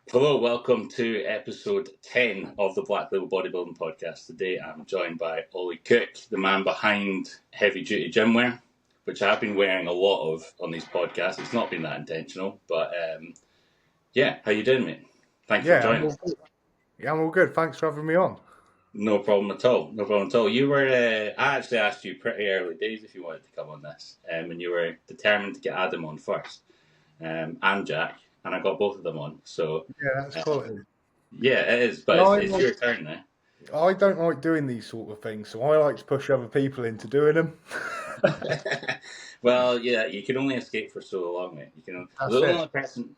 Hello, welcome to episode 10 of the Black Little Bodybuilding Podcast. Today I'm joined by Ollie Cook, the man behind Heavy Duty Gymwear, which I've been wearing a lot of on these podcasts. It's not been that intentional, but how you doing, mate? Thanks for joining us. I'm all good. Thanks for having me on. No problem at all. No problem at all. You were, I actually asked you pretty early days if you wanted to come on this, and you were determined to get Adam on first, and Jack. And I got both of them on. So yeah, that's quality. Yeah, it is, but it's your turn now. I don't like doing these sort of things, so I like to push other people into doing them. Well, yeah, you can only escape for so long, mate. The only other person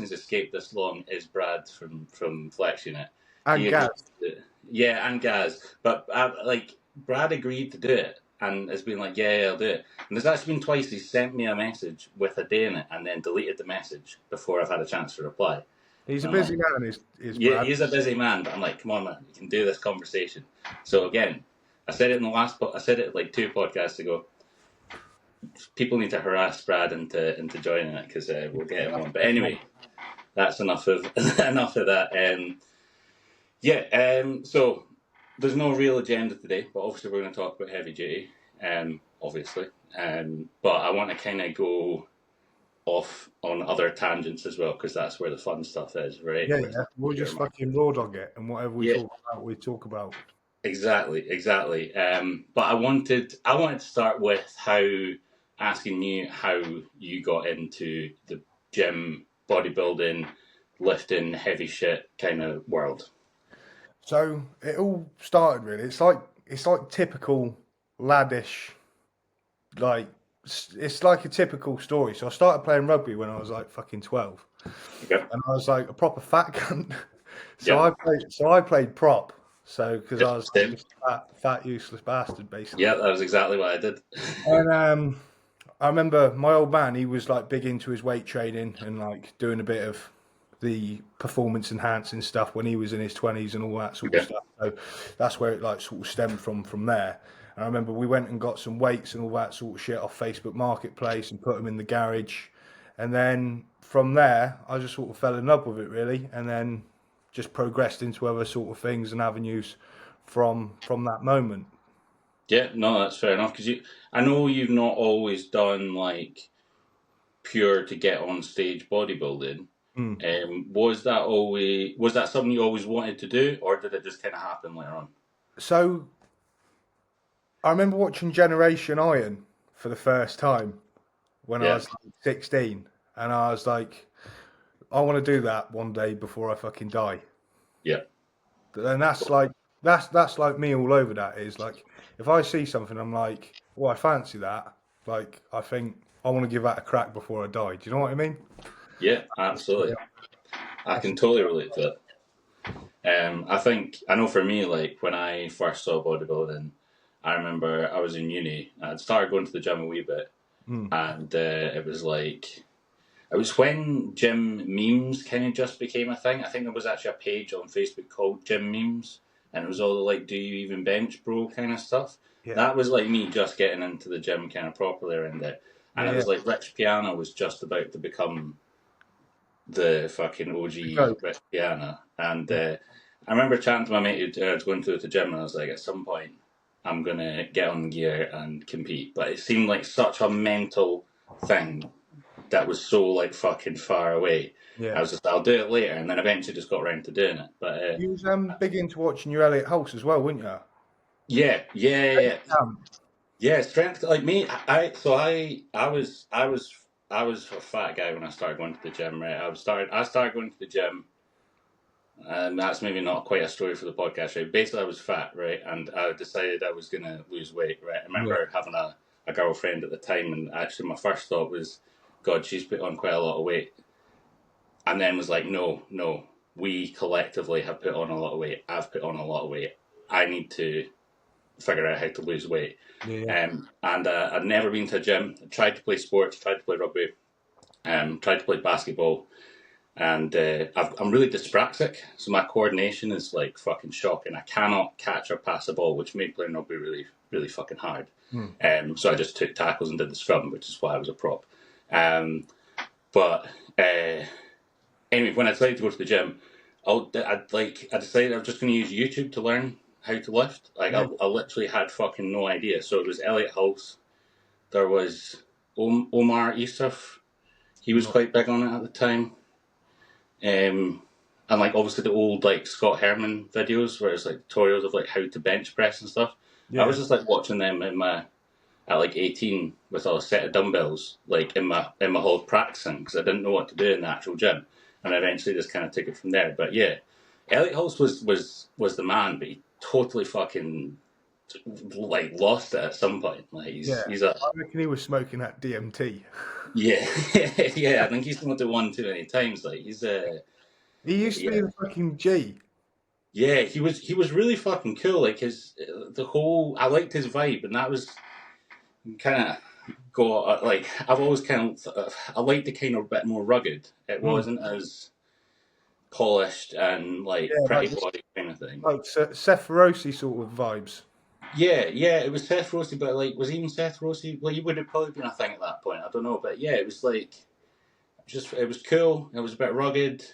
who's escaped this long is Brad from Flex Unit. And Gaz. Yeah, and Gaz. But Brad agreed to do it. And has been like, yeah, I'll do it. And there's actually been twice he sent me a message with a day in it and then deleted the message before I've had a chance to reply. He's a busy man, yeah, he's a busy man, but I'm like, come on, man, you can do this conversation. So again, I said it like 2 podcasts ago. People need to harass Brad into joining it because we'll get him on. But anyway, that's enough of that. So there's no real agenda today, but obviously we're going to talk about heavy duty, obviously. But I want to kind of go off on other tangents as well, because that's where the fun stuff is, right? Yeah. We'll just fucking raw dog it, and whatever we talk about. Exactly. But I wanted to start with asking you how you got into the gym, bodybuilding, lifting, heavy shit kind of world. So it all started really. It's like typical laddish, like it's like a typical story. So I started playing rugby when I was like fucking 12, and I was like a proper fat cunt. I played prop. So because I was a fat useless bastard basically. Yeah, that was exactly what I did. And I remember my old man. He was like big into his weight training and like doing a bit of the performance enhancing stuff when he was in his 20s and all that sort of stuff. So that's where it like sort of stemmed from there. And I remember we went and got some weights and all that sort of shit off Facebook Marketplace and put them in the garage. And then from there, I just sort of fell in love with it really, and then just progressed into other sort of things and avenues from that moment. Yeah, no, that's fair enough. Because I know you've not always done like pure to get on stage bodybuilding. Was that something you always wanted to do, or did it just kind of happen later on? So I remember watching Generation Iron for the first time when I was 16, and I was like, I want to do that one day before I fucking die. Yeah. And that's like me all over that. Is like, if I see something, I'm like, well, I fancy that. Like, I think I want to give that a crack before I die. Do you know what I mean? Yeah, absolutely. Yeah. I can totally relate to it. I know for me, like when I first saw bodybuilding, I remember I was in uni. I'd started going to the gym a wee bit, and it was when gym memes kind of just became a thing. I think there was actually a page on Facebook called Gym Memes, and it was all the like, do you even bench, bro, kind of stuff. Yeah. That was like me just getting into the gym kind of properly around it. And it was like Rich Piana was just about to become the fucking OG Rich Piana. And I remember chatting to my mate who was going to the gym, and I was like, at some point, I'm going to get on gear and compete. But it seemed like such a mental thing that was so like fucking far away. Yeah. I was just, I'll do it later, and then eventually just got around to doing it. But you was big into watching your Elliot Hulse as well, weren't you? Yeah. Yeah, strength like me. I was a fat guy when I started going to the gym. Right, I started going to the gym, and that's maybe not quite a story for the podcast. Right, basically I was fat, right, and I decided I was gonna lose weight. Right, I remember having a girlfriend at the time, and actually my first thought was, God, she's put on quite a lot of weight, and then was like, no, we collectively have put on a lot of weight. I've put on a lot of weight. I need to figure out how to lose weight. And I'd never been to a gym. I tried to play sports, tried to play rugby, tried to play basketball, and I'm really dyspraxic, so my coordination is like fucking shocking. I cannot catch or pass a ball, which made playing rugby really, really fucking hard. So I just took tackles and did the scrum, which is why I was a prop. But anyway, when I decided to go to the gym, I decided I was just going to use YouTube to learn how to lift. Like, I literally had fucking no idea. So it was Elliot Hulse. There was Omar Isuf. He was quite big on it at the time. And like obviously the old like Scott Herman videos where it's like tutorials of like how to bench press and stuff. Yeah. I was just like watching them at like 18 with a set of dumbbells like in my hall practicing because I didn't know what to do in the actual gym, and I eventually just kind of took it from there. But yeah, Elliot Hulse was the man, but he totally fucking like lost it at some point. Like he's I reckon he was smoking that DMT. Yeah, yeah. I think he's smoked it one too many times. Like he's he used to be a fucking G. Yeah, he was really fucking cool. Like I liked his vibe, and that was kind of like I've always kind of I liked the kind of bit more rugged. It wasn't as polished and like pretty body kind of thing. Like Seth Rossi sort of vibes. Yeah, it was Seth Rossi, but like was even Seth Rossi? Well, he would have probably been a thing at that point. I don't know, but yeah, it was like it was cool. It was a bit rugged,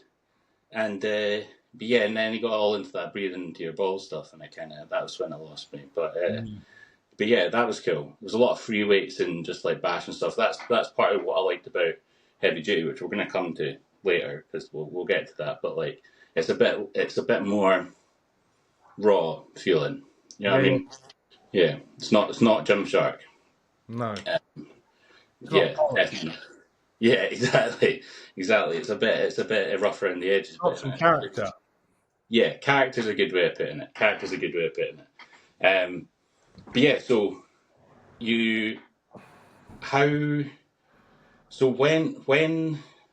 and but yeah, and then he got all into that breathing into your balls stuff, and that was when I lost me. But yeah, that was cool. There was a lot of free weights and just like bash and stuff. That's part of what I liked about heavy duty, which we're going to come to later because we'll get to that. But like, it's a bit more raw feeling. You know what I mean? Yeah, it's not Gymshark. No. Yeah, definitely. Yeah, exactly. It's a bit rougher around the edges. Got some character. Yeah, character's a good way of putting it. But yeah, so so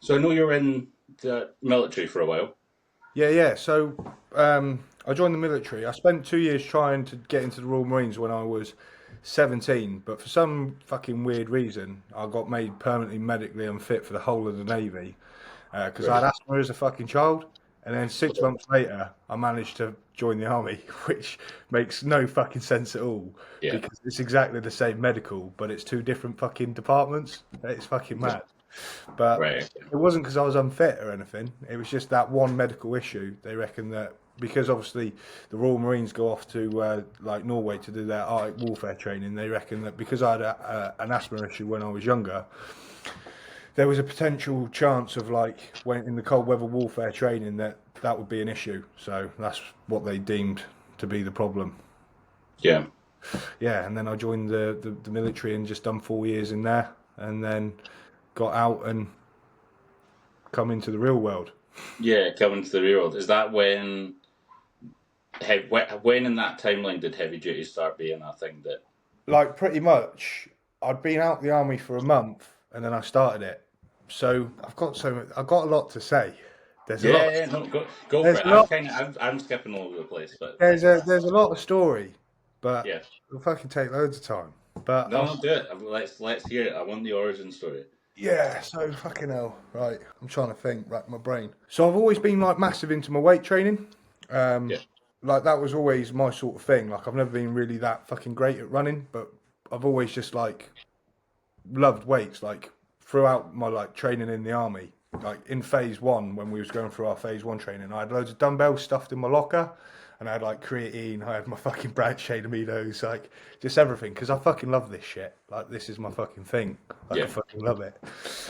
I know you're in the military for a while. Yeah. So I joined the military. I spent 2 years trying to get into the Royal Marines when I was 17, but for some fucking weird reason, I got made permanently medically unfit for the whole of the Navy because I had asthma as a fucking child. And then 6 months later, I managed to join the army, which makes no fucking sense at all. Yeah. Because it's exactly the same medical, but it's two different fucking departments. It's fucking mad. But it wasn't because I was unfit or anything. It was just that one medical issue. They reckon that because obviously the Royal Marines go off to like Norway to do their Arctic warfare training, they reckon that because I had an asthma issue when I was younger, there was a potential chance of like when in the cold weather warfare training that would be an issue. So that's what they deemed to be the problem. Yeah. Yeah, and then I joined the military and just done 4 years in there, and then got out and come into the real world. Yeah, come into the real world. Is that when in that timeline did heavy duty start being a thing that? Like pretty much, I'd been out the army for a month and then I started it. So I've got a lot to say. There's a lot. Go for it. I'm skipping all over the place, but there's a lot of story, but it'll fucking take loads of time. But no, do it. Let's hear it. I want the origin story. Yeah, so fucking hell. Right, I'm trying to think. Right, my brain. So I've always been like massive into my weight training. Like that was always my sort of thing. Like I've never been really that fucking great at running, but I've always just like loved weights. Like throughout my like training in the army, like in phase one when we was going through our phase one training, I had loads of dumbbells stuffed in my locker, and I had like creatine, I had my fucking branched-chain amigos, like just everything, because I fucking love this shit. Like this is my fucking thing. Like I fucking love it.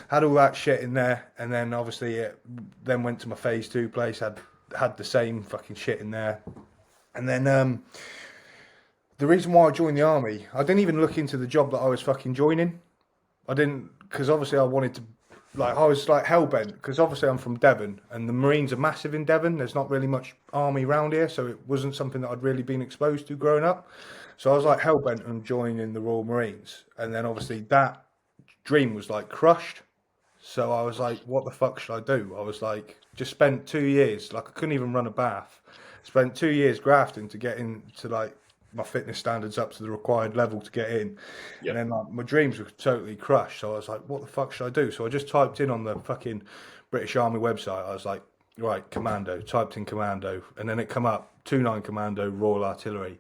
Had all that shit in there, and then obviously it then went to my phase two place, had the same fucking shit in there. And then the reason why I joined the army, I didn't even look into the job that I was fucking joining. I didn't, because obviously I wanted to, like, I was like hell-bent, because obviously I'm from Devon, and the Marines are massive in Devon. There's not really much army around here, so it wasn't something that I'd really been exposed to growing up. So I was like hell-bent on joining the Royal Marines. And then obviously that dream was like crushed. So I was like, what the fuck should I do? I was like, just spent 2 years, like I couldn't even run a bath. Spent 2 years grafting to get into like my fitness standards up to the required level to get in. Yep. And then like my dreams were totally crushed. So I was like, what the fuck should I do? So I just typed in on the fucking British Army website. I was like, right, commando, typed in commando, and then it come up 2-9 commando, Royal Artillery.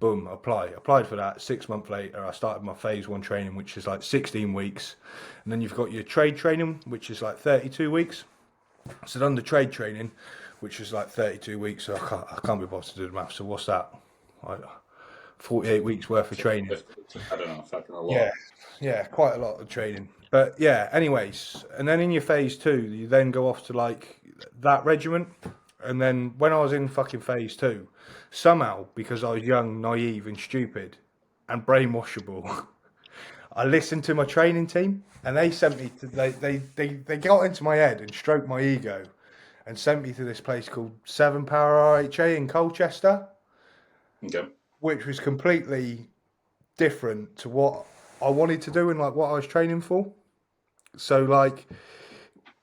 Boom, applied for that. 6 months later I started my phase one training, which is like 16 weeks, and then you've got your trade training, which is like 32 weeks. So done the trade training, which was like 32 weeks. So I can't be bothered to do the math. So what's that? Like 48 weeks worth of training. I don't know, fucking a lot. Yeah, quite a lot of training. But yeah, anyways, and then in your phase 2, you then go off to like that regiment. And then when I was in fucking phase 2, somehow, because I was young, naive and stupid and brainwashable, I listened to my training team, and they sent me to they got into my head and stroked my ego and sent me to this place called 7 Power RHA in Colchester. Okay. Which was completely different to what I wanted to do and like what I was training for. So like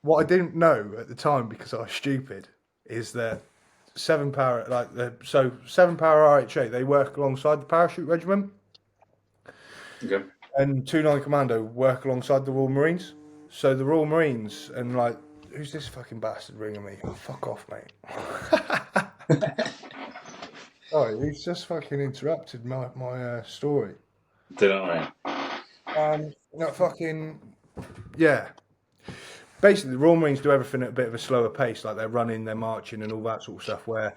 what I didn't know at the time, because I was stupid, is that 7 Power 7 Power RHA, they work alongside the Parachute Regiment. Okay. And 2-9 Commando work alongside the Royal Marines. So the Royal Marines and like, who's this fucking bastard ringing me? Oh, fuck off, mate. Sorry, he's just fucking interrupted my story. Don't worry. Yeah. Basically, the Royal Marines do everything at a bit of a slower pace, like they're running, they're marching, and all that sort of stuff. Where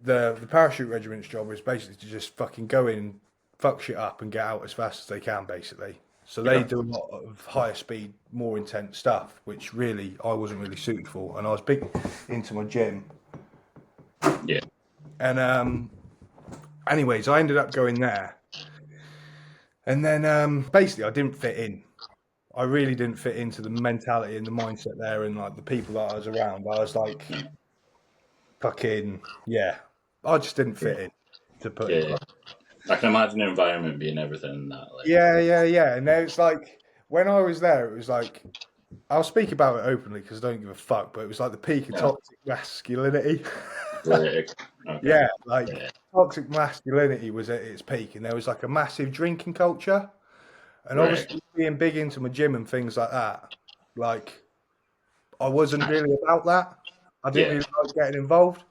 the Parachute Regiment's job is basically to just fucking go in, fuck shit up, and get out as fast as they can, basically. So they do a lot of higher speed, more intense stuff, which really I wasn't really suited for, and I was big into my gym. Yeah. And anyways, I ended up going there, and then basically I didn't fit in. I really didn't fit into the mentality and the mindset there, and like the people that I was around. I was like, fucking I just didn't fit in. To put it. I can imagine the environment being everything in that. Like. Yeah. And then it's like when I was there, it was like I'll speak about it openly because I don't give a fuck. But it was like the peak of toxic masculinity. Okay. Yeah, toxic masculinity was at its peak, and there was like a massive drinking culture. And obviously being big into my gym and things like that, like I wasn't really about that. I didn't really like getting involved.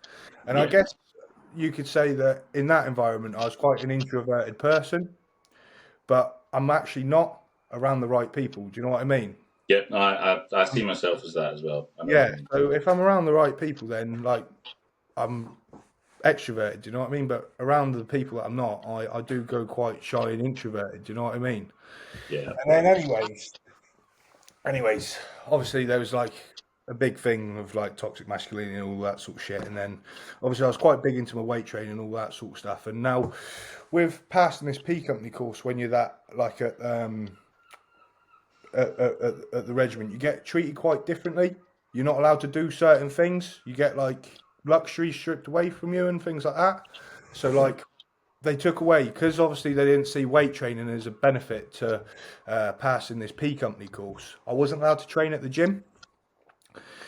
And I guess you could say that in that environment, I was quite an introverted person, but I'm actually not around the right people. Do you know what I mean? Yeah, no, I see myself as that as well. So if I'm around the right people, then like I'm extroverted. Do you know what I mean? But around the people that I'm not, I do go quite shy and introverted. Do you know what I mean? Yeah. And then anyways, obviously there was like a big thing of like toxic masculinity and all that sort of shit. And then obviously I was quite big into my weight training and all that sort of stuff. And now with passing this P company course, when you're that like at the regiment, you get treated quite differently. You're not allowed to do certain things. You get like luxury stripped away from you and things like that. So like they took away, because obviously they didn't see weight training as a benefit to passing this P company course. I wasn't allowed to train at the gym.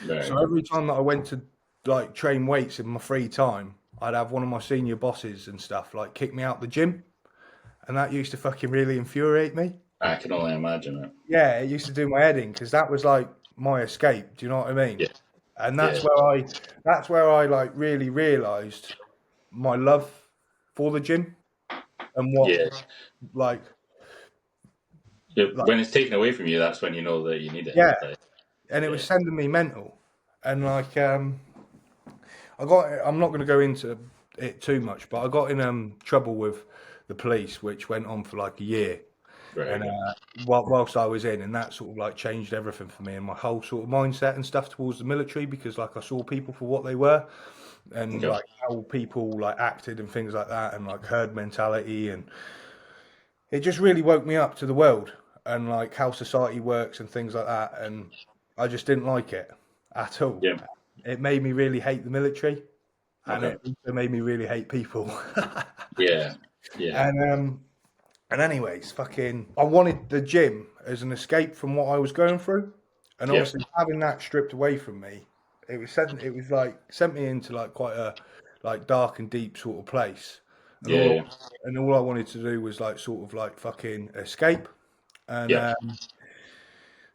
Right. So every time that I went to like train weights in my free time, I'd have one of my senior bosses and stuff like kick me out the gym, and that used to fucking really infuriate me. I can only imagine it. Yeah, it used to do my head in, because that was like my escape. Do you know what I mean? Yeah. And that's where I like really realised my love for the gym and what like when it's taken away from you, that's when you know that you need it. Yeah. And it was sending me mental. And like I'm not going to go into it too much, but I got in trouble with the police, which went on for like a year. Right. And whilst I was in, and that sort of like changed everything for me and my whole sort of mindset and stuff towards the military, because like I saw people for what they were, and like how people like acted and things like that, and like herd mentality, and it just really woke me up to the world and like how society works and things like that, and I just didn't like it at all. Yeah. It made me really hate the military, and it also made me really hate people. Yeah. And anyways, I wanted the gym as an escape from what I was going through, and obviously having that stripped away from me, it sent me into like quite a like dark and deep sort of place. And all I wanted to do was like sort of like fucking escape. And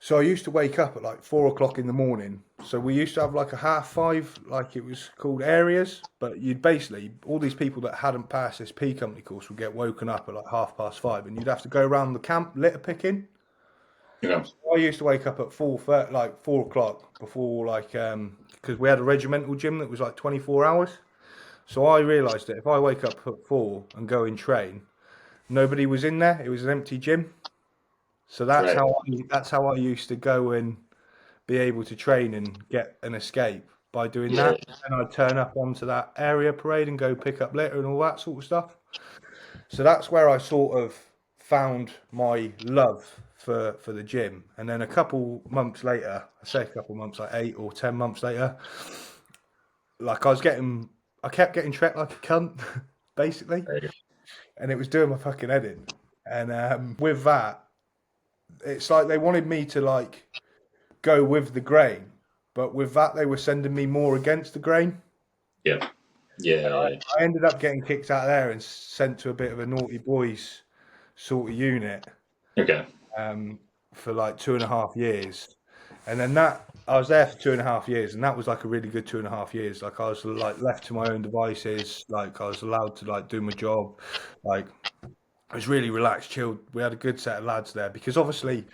so I used to wake up at like 4 o'clock in the morning. So we used to have like a 5:30, like it was called areas. But you'd basically, all these people that hadn't passed this P company course would get woken up at like 5:30, and you'd have to go around the camp litter picking. Yeah. I used to wake up at 4:30, like 4 o'clock before, like, because we had a regimental gym that was like 24 hours. So I realised that if I wake up at 4 and go and train, nobody was in there. It was an empty gym. So Right. that's how I used to go and be able to train and get an escape by doing Yeah. that. And I'd turn up onto that area parade and go pick up litter and all that sort of stuff. So that's where I sort of found my love for the gym. And then a couple months later, I say a couple months, like 8 or 10 months later, like I kept getting treated like a cunt, basically. Right. And it was doing my fucking head in. And with that, it's like they wanted me to like go with the grain, but with that they were sending me more against the grain. Yeah. Yeah. I ended up getting kicked out of there and sent to a bit of a naughty boys sort of unit. Okay. For like 2.5 years, and then I was there for 2.5 years, and that was like a really good 2.5 years. Like I was like left to my own devices. Like I was allowed to like do my job. Like I was really relaxed, chilled. We had a good set of lads there because obviously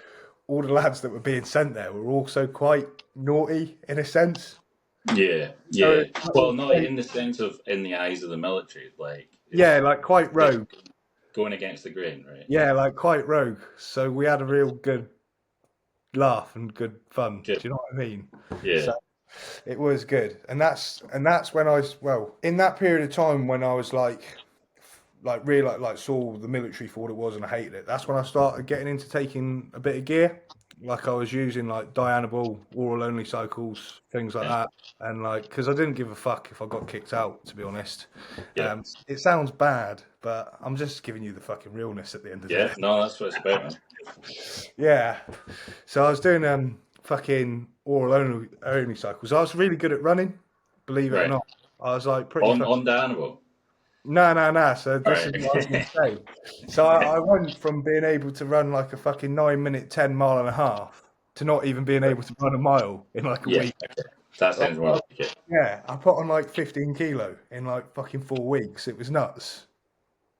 all the lads that were being sent there were also quite naughty in a sense. Yeah. Yeah. Well, not in the sense of in the eyes of the military, like like quite rogue. Going against the grain, right? Yeah, like quite rogue. So we had a real good laugh and good fun. Good. Do you know what I mean? Yeah. So it was good, and that's when in that period of time when I was like really like saw the military for what it was and I hated it. That's when I started getting into taking a bit of gear. Like I was using like Dbol, oral only cycles, things like that, and like because I didn't give a fuck if I got kicked out. To be honest, it sounds bad, but I'm just giving you the fucking realness at the end of the day. Yeah, no, that's what it's about, man. Yeah, so I was doing fucking oral only cycles. I was really good at running, believe it or not. I was like pretty on Dbol. No. So this is what I was going to say. So I went from being able to run like a fucking 9-minute 10 mile and a half to not even being able to run a mile in like a week. Okay. That sounds more like it. Yeah, I put on like 15 kilo in like fucking 4 weeks. It was nuts.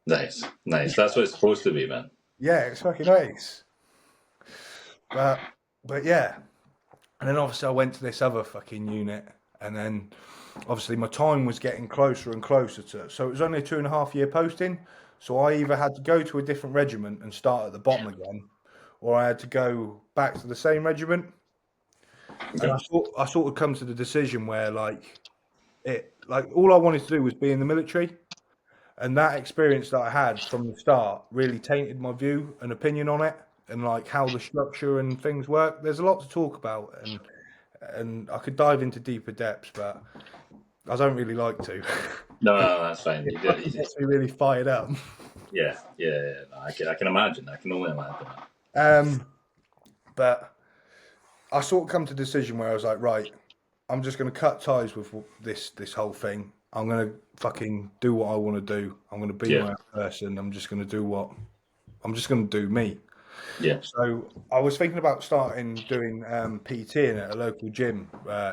Nice. That's what it's supposed to be, man. Yeah, it's fucking nice. But yeah. And then obviously I went to this other fucking unit, and then obviously my time was getting closer and closer to it. So it was only a 2.5 year posting. So I either had to go to a different regiment and start at the bottom again, or I had to go back to the same regiment. Okay. And I sort of come to the decision where like all I wanted to do was be in the military. And that experience that I had from the start really tainted my view and opinion on it, and like how the structure and things work. There's a lot to talk about, and I could dive into deeper depths, but I don't really like to. No, that's fine. It gets me really fired up. Yeah. No, I can imagine. I can only imagine. But I sort of come to a decision where I was like, right, I'm just going to cut ties with this whole thing. I'm going to fucking do what I want to do. I'm going to be my own person. I'm just going to do me. Yeah. So I was thinking about starting doing PT at a local gym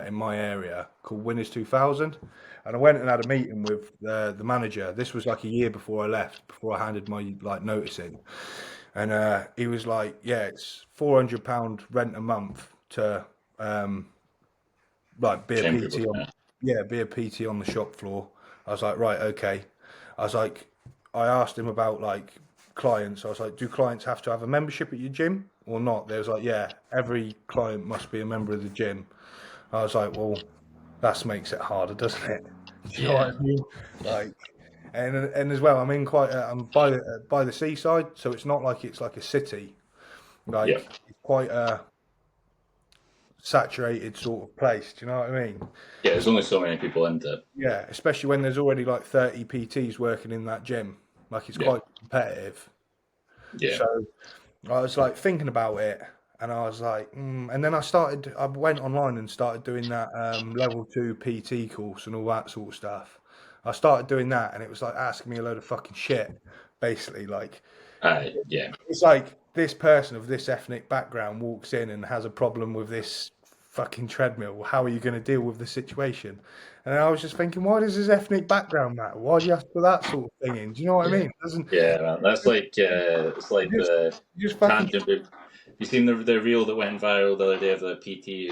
in my area called Winners 2000. And I went and had a meeting with the manager. This was like a year before I left, before I handed my like notice in. And he was like, yeah, it's £400 rent a month to like be a PT on, be a PT on the shop floor. I was like, right, okay. I asked him about like clients. I was like, do clients have to have a membership at your gym or not? They was like, yeah, every client must be a member of the gym. I was like, well, that makes it harder, doesn't it? Do you know what I mean? Like, and as well, I'm in I'm by the seaside, so it's not like it's like a city. Like it's quite a saturated sort of place. Do you know what I mean? Yeah, there's only so many people in it. Yeah, especially when there's already like 30 PTs working in that gym. Like it's quite competitive. Yeah. So I was like thinking about it, and I was like, and then I went online and started doing that level 2 PT course and all that sort of stuff. I started doing that, and it was like asking me a load of fucking shit, basically. Like, it's like this person of this ethnic background walks in and has a problem with this fucking treadmill. How are you going to deal with the situation? And I was just thinking, why does his ethnic background matter? Why do you have to put that sort of thing in? Do you know what I mean? Man, that's like it's like the tangent. You seen the reel that went viral the other day of the PT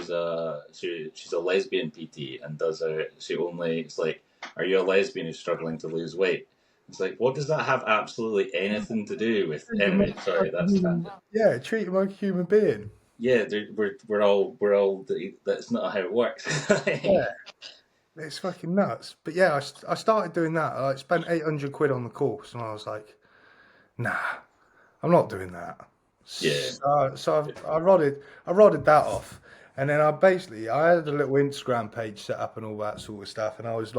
she's a lesbian PT and it's like, are you a lesbian who's struggling to lose weight? It's like, what does that have absolutely anything to do with? Anyway, sorry, that's tangent. Yeah, treat him like a human being. Yeah, we're all that's not how it works. Yeah, it's fucking nuts. But yeah, I started doing that. I spent 800 quid on the course, and I was like, nah, I'm not doing that. Yeah. So I rodded that off, and then I had a little Instagram page set up and all that sort of stuff, and I was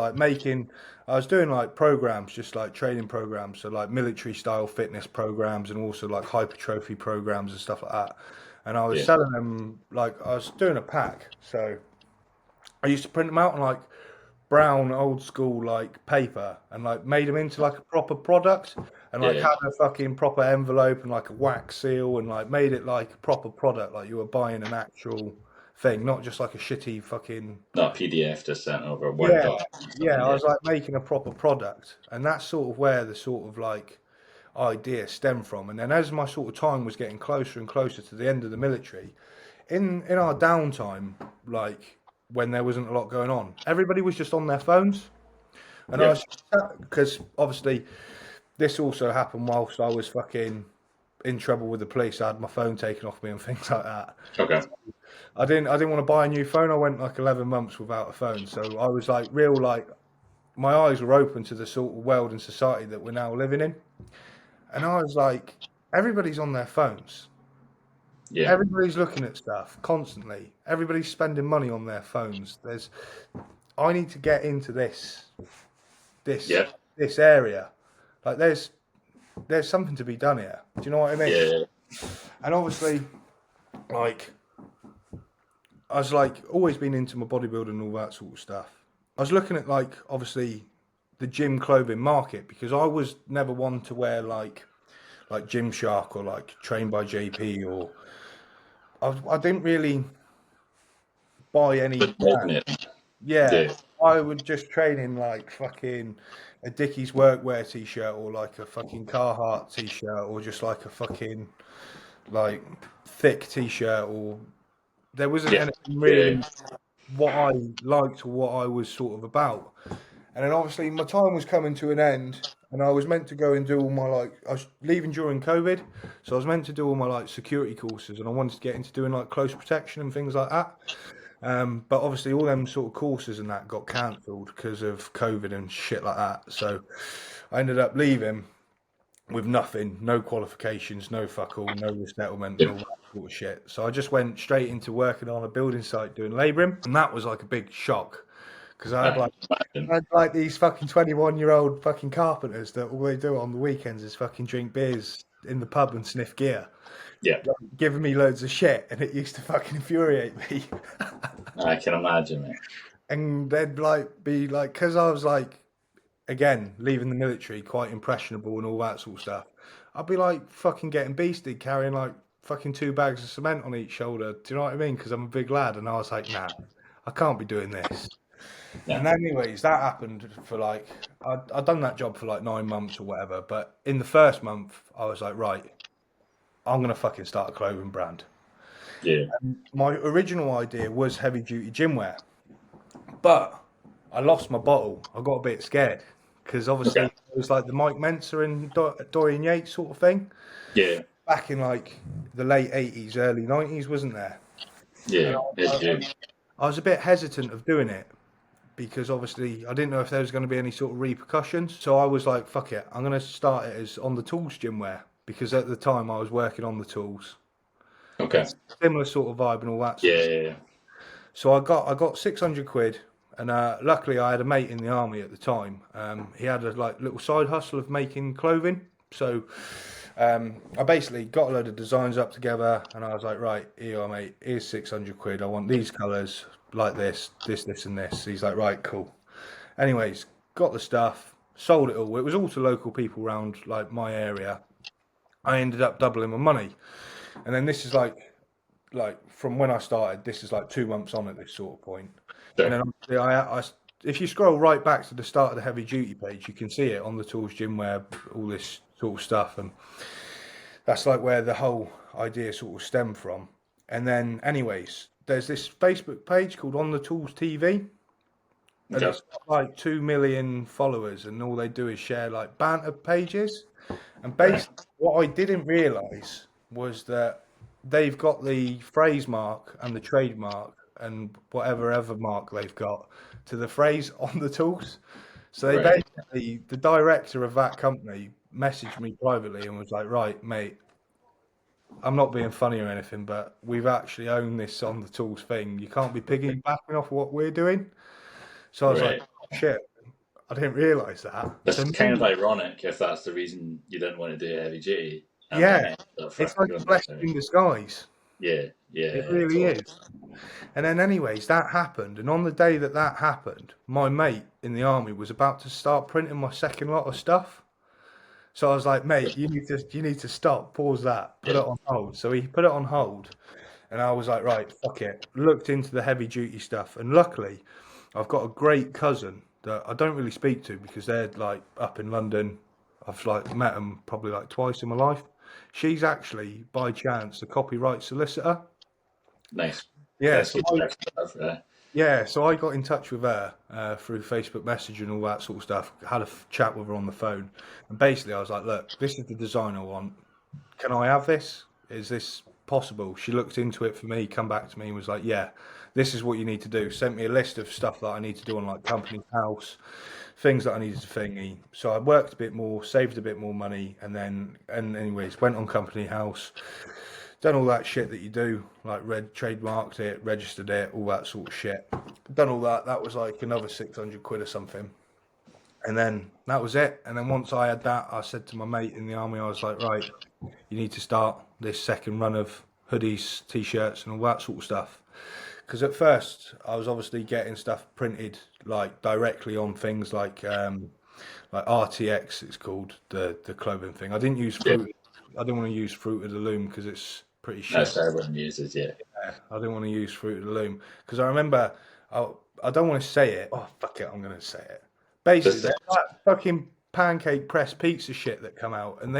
doing like programs, just like training programs, so like military style fitness programs, and also like hypertrophy programs and stuff like that. And I was selling them, like I was doing a pack, so I used to print them out on like brown old school like paper and like made them into like a proper product and like had a fucking proper envelope and like a wax seal and like made it like a proper product, like you were buying an actual thing, not just like a shitty fucking Not PDF just sent over Word doc. I was like making a proper product, and that's sort of where the sort of like idea stemmed from. And then as my sort of time was getting closer and closer to the end of the military, in our downtime, like when there wasn't a lot going on, everybody was just on their phones. And I was, because obviously this also happened whilst I was fucking in trouble with the police. I had my phone taken off me and things like that. Okay. I didn't want to buy a new phone. I went like 11 months without a phone. So I was like my eyes were open to the sort of world and society that we're now living in. And I was like, everybody's on their phones. Yeah. Everybody's looking at stuff constantly. Everybody's spending money on their phones. I need to get into this area. Like there's something to be done here. Do you know what I mean? Yeah. And obviously, like, I was like always been into my bodybuilding and all that sort of stuff. I was looking at like obviously the gym clothing market, because I was never one to wear like Gymshark or like Trained by JP, or I didn't really buy any. Yeah, I would just train in like fucking a Dickies workwear t-shirt or like a fucking Carhartt t-shirt or just like a fucking like thick t-shirt, or there wasn't anything really what I liked or what I was sort of about. And then obviously my time was coming to an end, and I was meant to go and do all my I was leaving during COVID, so I was meant to do all my like security courses, and I wanted to get into doing like close protection and things like that. But obviously all them sort of courses and that got cancelled because of COVID and shit like that. So I ended up leaving with nothing, no qualifications, no fuck all, no resettlement, and all that sort of shit. So I just went straight into working on a building site doing labouring, and that was like a big shock. Because I had like these fucking 21-year-old fucking carpenters that all they do on the weekends is fucking drink beers in the pub and sniff gear. Yeah. Like, giving me loads of shit, and it used to fucking infuriate me. I can imagine it. And they'd like be like, because I was like, again, leaving the military, quite impressionable and all that sort of stuff. I'd be like fucking getting beasted, carrying like fucking 2 bags of cement on each shoulder. Do you know what I mean? Because I'm a big lad, and I was like, nah, I can't be doing this. Yeah. And anyways, that happened for like, I'd done that job for like 9 months or whatever. But in the first month, I was like, right, I'm going to fucking start a clothing brand. Yeah. And my original idea was Heavy Duty Gymwear. But I lost my bottle. I got a bit scared because obviously it was like the Mike Mensa and Dorian Yates sort of thing. Yeah. Back in like the late 80s, early 90s, wasn't there? Yeah. I was a bit hesitant of doing it, because obviously I didn't know if there was going to be any sort of repercussions. So I was like, fuck it, I'm going to start it as On the Tools Gymwear, because at the time I was working on the tools. Okay. Similar sort of vibe and all that sort of stuff. So I got 600 quid, and luckily I had a mate in the army at the time. He had a like little side hustle of making clothing. So I basically got a load of designs up together, and I was like, right, here you are, mate, here's 600 quid. I want these colours, like this, and this. He's like, right, cool. Anyways, got the stuff, sold it all. It was all to local people around like my area. I ended up doubling my money. And then this is like from when I started, this is like 2 months on at this sort of point. Sure. And then I if you scroll right back to the start of the Heavy Duty page, you can see it On the Tools Gymwear, all this sort of stuff. And that's like where the whole idea sort of stemmed from. And then, anyways, there's this Facebook page called On the Tools TV, and Okay. it's got like 2 million followers, and all they do is share like banter pages. And basically, what I didn't realise was that they've got the phrase mark and the trademark and whatever other mark they've got to the phrase On the Tools. So they basically, the director of that company messaged me privately and was like, right, mate, I'm not being funny or anything, but we've actually owned this On the Tools thing. You can't be piggybacking off what we're doing. So I was like, oh, shit, I didn't realise that. That's So kind of ironic if that's the reason you didn't want to do heavy duty. Yeah, it's like a blessing in disguise. Yeah, It really is. And then, anyways, that happened. And on the day that that happened, my mate in the army was about to start printing my second lot of stuff. So I was like, mate, you need to stop, pause that, put it on hold. So he put it on hold. And I was like, right, fuck it. Looked into the heavy duty stuff. And luckily, I've got a great cousin that I don't really speak to because they're like up in London. I've like met them probably like twice in my life. She's actually, by chance, a copyright solicitor. Nice. Yeah. So I got in touch with her through Facebook Messenger and all that sort of stuff. Had a chat with her on the phone. And basically, I was like, look, this is the design I want. Can I have this? Is this possible? She looked into it for me, come back to me and was like, yeah, this is what you need to do. Sent me a list of stuff that I need to do on like company house, things that I needed to thingy. So I worked a bit more, saved a bit more money, and anyways, went on company house, done all that shit that you do, like trademarked it, registered it, all that sort of shit. Done all that. That was like another 600 quid or something. And then that was it. And then once I had that, I said to my mate in the army, I was like, right, you need to start this second run of hoodies, t-shirts and all that sort of stuff. Because at first I was obviously getting stuff printed like directly on things like RTX, it's called, the clothing thing. I didn't use Fruit. I didn't want to use Fruit of the Loom because it's pretty shit. That's how everyone uses, I didn't want to use Fruit of the Loom because I remember, I don't want to say it. Oh, fuck it, I'm going to say it. Basically, that fucking pancake press pizza shit that come out, and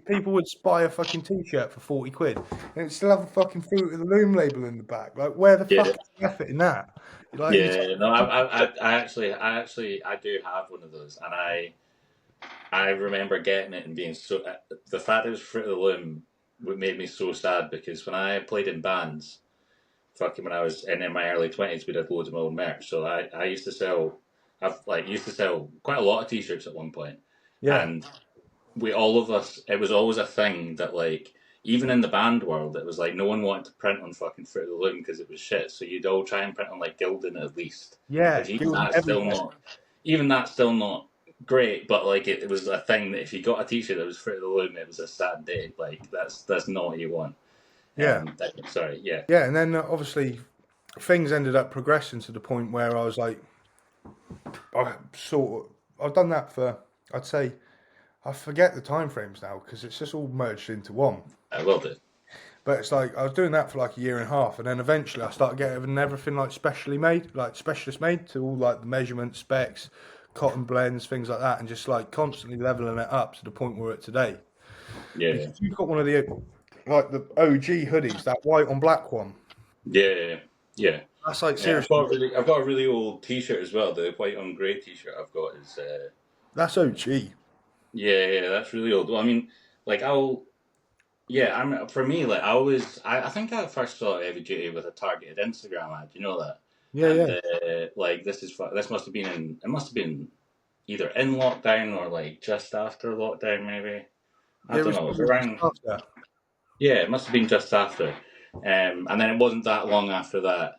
people would buy a fucking t-shirt for 40 quid, and it still have a fucking Fruit of the Loom label in the back. Like, where the fuck is the effort in that? Like, no, I actually do have one of those, and I remember getting it and being so. The fact it was Fruit of the Loom made me so sad because when I played in bands, fucking when I was in my early 20s, we did loads of my own merch. So I used to sell. Used to sell quite a lot of t-shirts at one point. Yeah. And all of us, it was always a thing that like, even in the band world, it was like no one wanted to print on fucking Fruit of the Loom because it was shit. So you'd all try and print on like Gildan at least. Yeah. Even that's still not great, but like it was a thing that if you got a t-shirt that was Fruit of the Loom, it was a sad day. Like that's not what you want. Yeah. Yeah. Yeah, and then obviously things ended up progressing to the point where I was like, I've done that for, I'd say, I forget the time frames now because it's just all merged into one. I will do. But it's like I was doing that for like a year and a half, and then eventually I started getting everything like specially made, like specialist made to all like the measurement specs, cotton blends, things like that, and just like constantly leveling it up to the point we're at today. Yeah. Because you've got one of the OG hoodies, that white on black one. Yeah. That's like seriously. I've got a really old t-shirt as well. The white on grey t-shirt I've got is. That's OG. Yeah, that's really old. Well, I mean, like for me, like I think I first saw Heavy Duty with a targeted Instagram ad. You know that? Yeah. Like this must have been either in lockdown or like just after lockdown, maybe. I don't know. It was around. Yeah, it must have been just after. And then it wasn't that long after that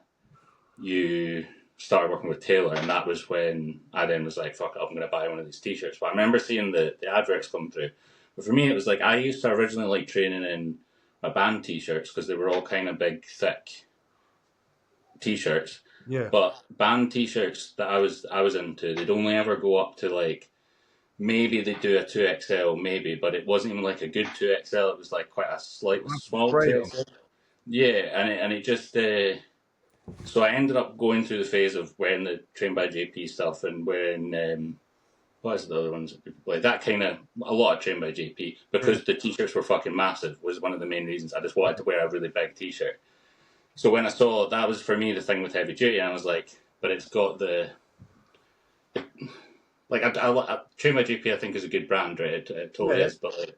you started working with Taylor, and that was when I then was like, fuck it, I'm going to buy one of these t-shirts. But I remember seeing the adverts come through. But for me, it was like, I used to originally like training in my band t-shirts because they were all kind of big, thick t-shirts. Yeah. But band t-shirts that I was into, they'd only ever go up to like, maybe they'd do a 2XL, maybe, but it wasn't even like a good 2XL. It was like quite a slight small 2XL. Yeah, and it just... so I ended up going through the phase of wearing the Trained by JP stuff and wearing what is the other ones that people play? That kind of, a lot of trained by JP, because the t-shirts were fucking massive, was one of the main reasons. I just wanted to wear a really big t-shirt. So when I saw, that was for me the thing with Heavy Duty, and I was like, but it's got like, I Train by JP, I think, is a good brand, right? It totally is, but like,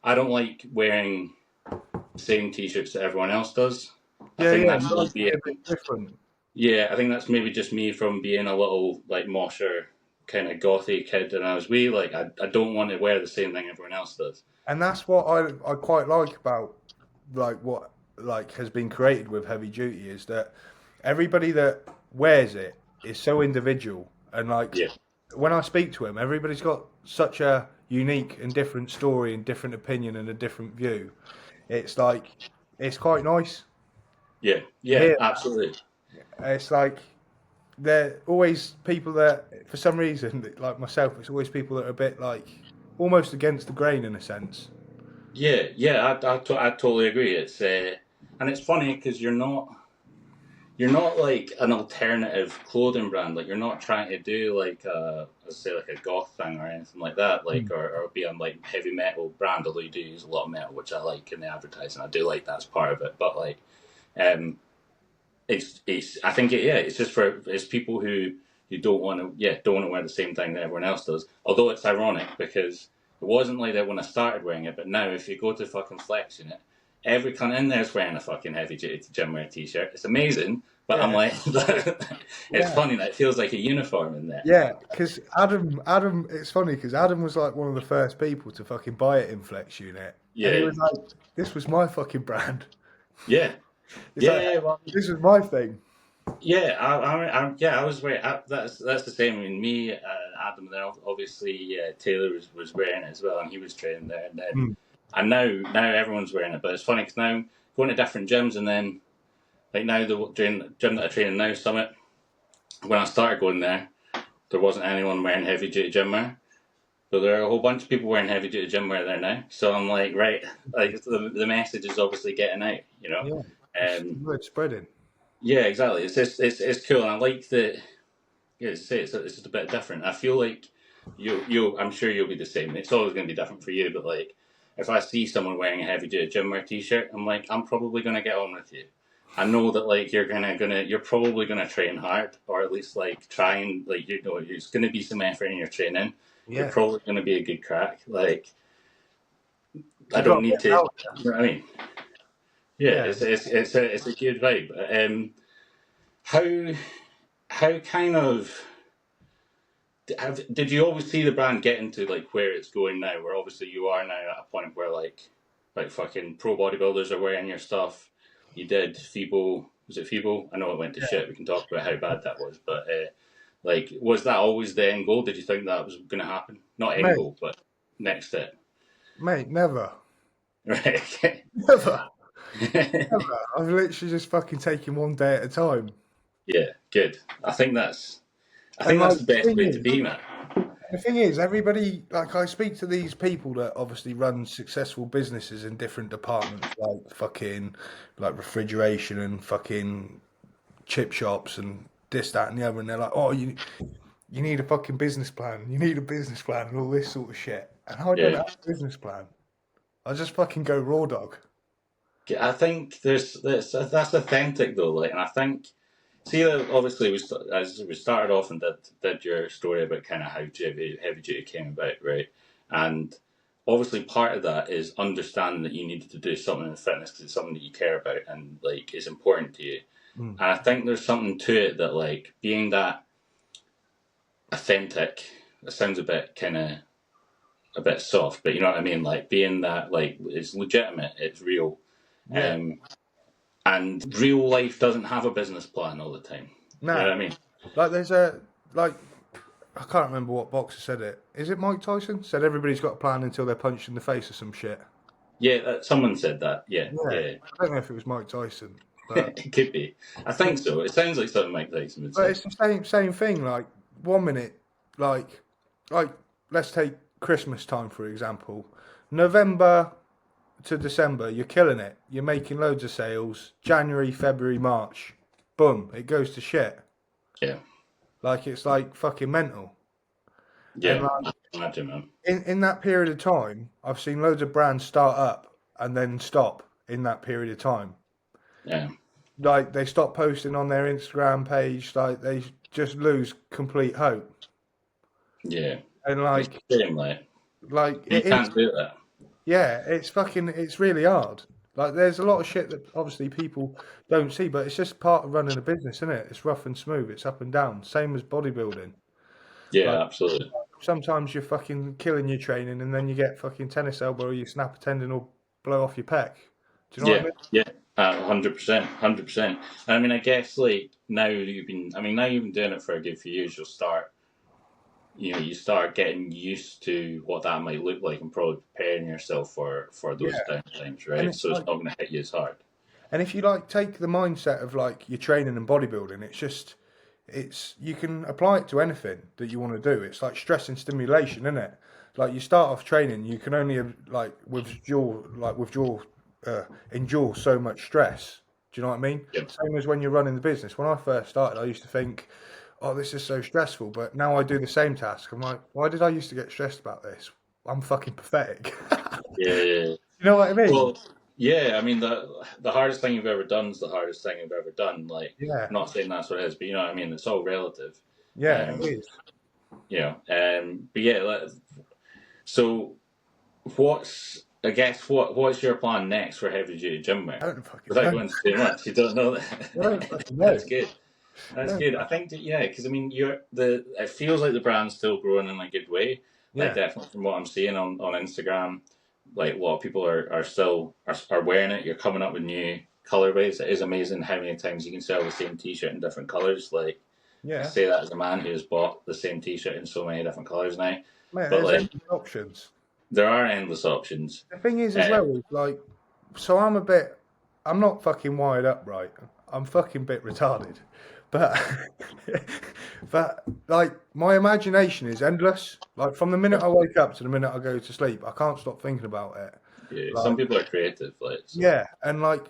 I don't like wearing the same t-shirts that everyone else does. I think that's me being a bit different. Yeah, I think that's maybe just me from being a little like mosher kind of gothy kid, and I was wee. Like, I don't want to wear the same thing everyone else does. And that's what I quite like about like what like has been created with Heavy Duty, is that everybody that wears it is so individual, and like when I speak to him, everybody's got such a unique and different story and different opinion and a different view. It's like, it's quite nice. Yeah, absolutely. It's like, they're always people that, for some reason, like myself, it's always people that are a bit like almost against the grain in a sense. Yeah, I totally agree. It's and it's funny because you're not like an alternative clothing brand. Like, you're not trying to do like let's say like a goth thing or anything like that. Like or be on like heavy metal brand. Although you do use a lot of metal, which I like in the advertising. I do like that's part of it. But like, it's I think it's just it's people who don't want to wear the same thing that everyone else does. Although it's ironic because it wasn't like that when I started wearing it, but now if you go to fucking Flex Unit, every cunt in there's wearing a fucking Heavy Duty Gymwear t-shirt. It's amazing, but I'm like, it's funny that it feels like a uniform in there. Yeah, because Adam, it's funny because Adam was like one of the first people to fucking buy it in Flex Unit. Yeah, and he was like, "This was my fucking brand." Yeah, well, this was my thing. Yeah, I was wearing. That's the same. I mean, me, Adam, then obviously Taylor was wearing it as well, and he was training there. And then, and now everyone's wearing it. But it's funny because now going to different gyms, and then like now the gym that I train in now, Summit. When I started going there wasn't anyone wearing Heavy Duty Gymwear. So there are a whole bunch of people wearing Heavy Duty Gymwear there now. So I'm like, right, like the message is obviously getting out, you know. It's spreading. Yeah, exactly. It's just it's cool, and I like that. Yeah, it's just a bit different. I feel like I'm sure you'll be the same. It's always going to be different for you, but like if I see someone wearing a Heavy Duty Gymwear t-shirt, I'm like, I'm probably going to get on with you. I know that like you're probably gonna train hard, or at least like try and like there's going to be some effort in your training. Yeah. You're probably going to be a good crack. Like I don't need to. You know what I mean? Yeah, it's a good vibe. How kind of did you always see the brand getting to like where it's going now? Where obviously you are now at a point where like fucking pro bodybuilders are wearing your stuff. You did Fibo. Was it Fibo? I know it went to shit. We can talk about how bad that was, but like, was that always the end goal? Did you think that was going to happen? Not end goal, but next step. Mate, never. Right. Okay. Never. Never. I've literally just fucking taken one day at a time. Yeah, good. I think that's the best way to be, man. The thing is, everybody, like, I speak to these people that obviously run successful businesses in different departments, like fucking, like refrigeration and fucking chip shops and this, that, and the other, and they're like, "Oh, you need a fucking business plan. You need a business plan and all this sort of shit." And I don't have a business plan. I just fucking go raw dog. I think that's authentic though, like, and I think. See, obviously, as we started off and did your story about kind of how Heavy Duty came about, right? And obviously, part of that is understanding that you needed to do something in fitness because it's something that you care about and like is important to you. And I think there's something to it that like being that authentic. It sounds a bit soft, but you know what I mean. Like being that like it's legitimate, it's real. Yeah. And real life doesn't have a business plan all the time. No. You know what I mean? Like there's I can't remember what boxer said it. Is it Mike Tyson? Said everybody's got a plan until they're punched in the face or some shit. Yeah, someone said that. Yeah. I don't know if it was Mike Tyson. But it could be. I think so. It sounds like something Mike Tyson would say. But it's the same thing. Like 1 minute, like let's take Christmas time for example. November to December, you're killing it. You're making loads of sales. January, February, March, boom, it goes to shit. Yeah. Like it's like fucking mental. And Yeah, like I can imagine, man. in that period of time, I've seen loads of brands start up and then stop in that period of time. Yeah, Like they stop posting on their Instagram page, like they just lose complete hope. yeah. And It's like the same, you it is, can't do that. yeah, it's really hard. Like there's a lot of shit that obviously people don't see, but it's just part of running a business, isn't it? It's rough and smooth, it's up and down, same as bodybuilding. Like Yeah, absolutely. sometimes you're fucking killing your training, and then you get fucking tennis elbow, or you snap a tendon, or blow off your pec. Do you know what I Yeah, mean? yeah. 100%, 100%. I mean, I guess like now you've been doing it for a good few years. You start getting used to what that might look like, and probably preparing yourself for those Yeah, down times, and right? it's So it's like, not going to hit you as hard. and if you like take the mindset of like your training and bodybuilding, it's just you can apply it to anything that you want to do. It's like stress and stimulation, isn't it? Like you start off training, you can only endure so much stress. Do you know what I mean? Yep. Same as when you're running the business. When I first started, I used to think, "Oh, this is so stressful," but now I do the same task. I'm like, "Why did I used to get stressed about this? I'm fucking pathetic." Yeah, yeah. You know what I mean? Well, yeah. I mean, the hardest thing you've ever done is the hardest thing you've ever done. Like, Yeah, I'm not saying that's what it is, but you know what I mean. It's all relative. yeah, it Um, is. but yeah. So, what's your plan next for Heavy Duty Gymwear? I don't fucking Without know. going into too much, you don't know I don't that. fucking know. That's good. That's good. I think that, yeah, because I mean, it feels like the brand's still growing in a good way. Like Yeah, definitely from what I'm seeing on Instagram, like a lot of people are still are wearing it. You're coming up with new colorways. It is amazing how many times you can sell the same T-shirt in different colors. Like I yeah. say that as a man who has bought the same T-shirt in so many different colors now. Mate, But there's like endless options. there are endless options. The thing is, as Uh, well, is like, so I'm not fucking wired up right. I'm fucking bit retarded, but, but like, my imagination is endless. Like, from the minute I wake up to the minute I go to sleep, I can't stop thinking about it. yeah, some Like, people are creative, like so. yeah, and like,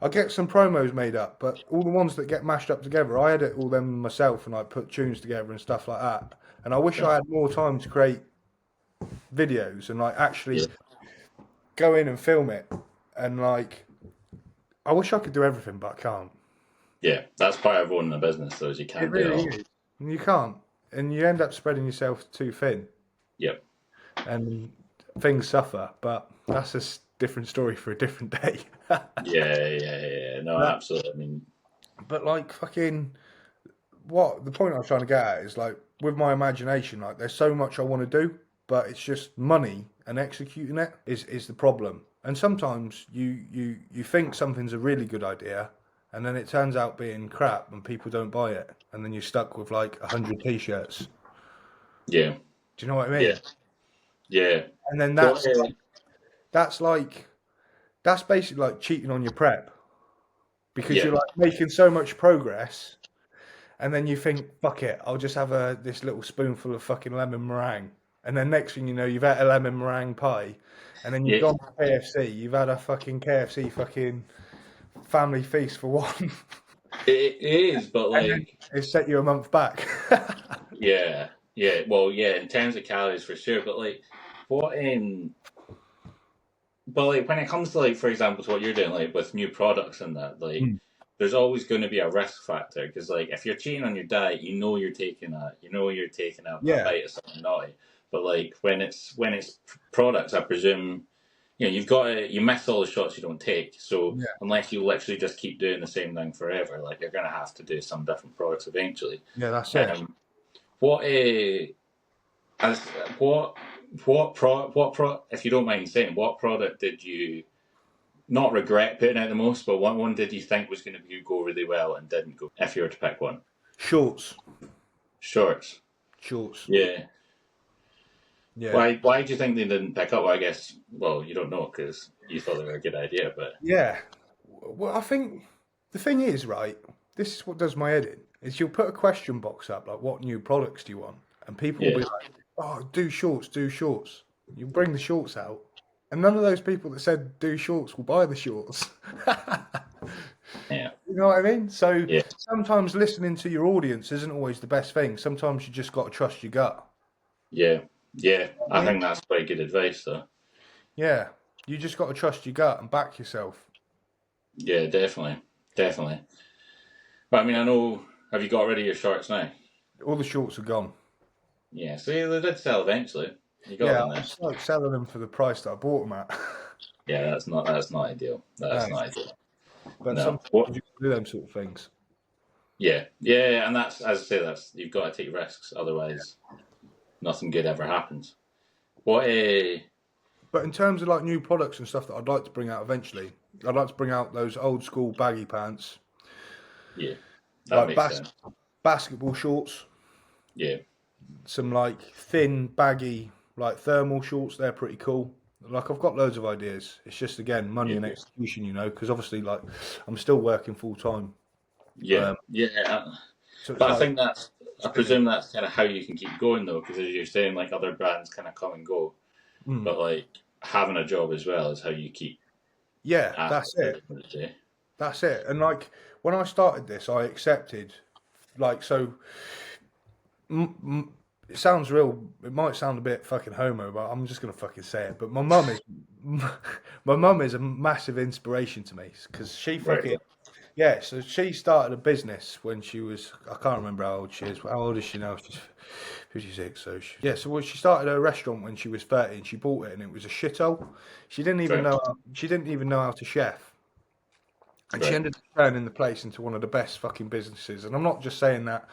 I get some promos made up, but all the ones that get mashed up together, I edit all them myself and I put tunes together and stuff like that. And I wish Yeah, I had more time to create videos and like actually yeah, go in and film it. And like, I wish I could do everything, but I can't. yeah. That's part of owning a business, though, is you It can't do it really all. is. And you can't. And you end up spreading yourself too thin Yep. and things suffer. But that's a different story for a different day. Yeah, yeah, yeah. No, But, absolutely. I mean, but like, fucking, what the point I was trying to get at is like, with my imagination, like, there's so much I want to do, but it's just money and executing it is the problem. And sometimes you think something's a really good idea, and then it turns out being crap, and people don't buy it, and then you're stuck with like 100 t-shirts. yeah, Do you know what I yeah, mean? yeah. And then Well, that's like that's basically like cheating on your prep because yeah, you're like making so much progress, and then you think, fuck it, I'll just have this little spoonful of fucking lemon meringue. And then next thing you know, you've had a lemon meringue pie, and then you've yeah. gone to KFC, you've had a fucking KFC fucking family feast for one, It is, but and then like, it set you a month back. yeah, yeah. Well, yeah, in terms of calories for sure, but like, what but like when it comes to like, for example, to what you're doing, like with new products and that, like, Mm. there's always going to be a risk factor because like if you're cheating on your diet, you're taking a Yeah, bite of something naughty. But like when it's products, I presume you miss all the shots you don't take. So yeah, unless you literally just keep doing the same thing forever, like you're gonna have to do some different products eventually. yeah, that's it. Um, what as if you don't mind saying, what product did you not regret putting out the most, but what one did you think was going to go really well and didn't go? If you were to pick one, Shorts, shorts. shorts. Yeah. Yeah, Why do you think they didn't pick up? Well, I guess you don't know because you thought they were a good idea, but yeah. Well, I think the thing is, right, this is what does my head in, is you'll put a question box up, like, what new products do you want? And people will yeah, be like, oh, do shorts, do shorts. You bring the shorts out, and none of those people that said do shorts will buy the shorts. Yeah. You know what I mean? So Yeah. sometimes listening to your audience isn't always the best thing. Sometimes you just got to trust your gut. Yeah. Yeah. I I mean, think that's quite good advice, though. yeah, you just got to trust your gut and back yourself. Yeah, definitely. Definitely. But I mean, I know, have you got rid of your shorts now? All the shorts are gone. Yeah, so they did sell eventually. You got Yeah, them I there. was like selling them for the price that I bought them at. Yeah, that's not ideal. That's No, not ideal. but No. sometimes What? you do them sort of things. Yeah, yeah, and that's, as I say, that's, you've got to take risks, otherwise nothing good ever happens. What a But in terms of like new products and stuff that I'd like to bring out eventually, I'd like to bring out those old school baggy pants, yeah, that like makes sense. basketball shorts, Yeah, some like thin baggy like thermal shorts. They're pretty cool. Like I've got loads of ideas. It's just again money yeah, and execution, you know, because obviously like I'm still working full time. yeah, yeah. So it's But I like think that's, I spinning. presume that's kind of how you can keep going though, because as you're saying, like other brands kind of come and go, Mm. but like having a job as well is how you keep Yeah, at that's it. it. That's it. And like when I started this, I accepted like so. It sounds real. It might sound a bit fucking homo, but I'm just gonna fucking say it. But my mum is, my mum is a massive inspiration to me because she Right. fucking yeah. So she started a business when she was I can't remember how old she is. How old is she now? She's 56. So she started a restaurant when she was 30 and she bought it and it was a shithole. She didn't even Right. know. She didn't even know how to chef. And she Right. ended up turning the place into one of the best fucking businesses. And I'm not just saying that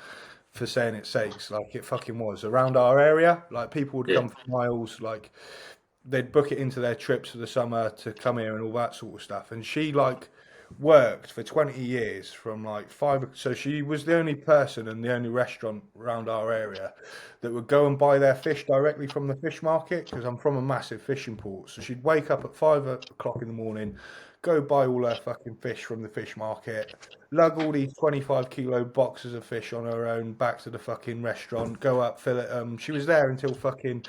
for saying its sakes, like it fucking was around our area. Like people would Yeah. come for miles, like they'd book it into their trips for the summer to come here and all that sort of stuff. And she like worked for 20 years from like five. So she was the only person and the only restaurant around our area that would go and buy their fish directly from the fish market because I'm from a massive fishing port. So she'd wake up at 5 o'clock in the morning, go buy all her fucking fish from the fish market, lug all these 25-kilo boxes of fish on her own back to the fucking restaurant, go up, fill it. She was there until fucking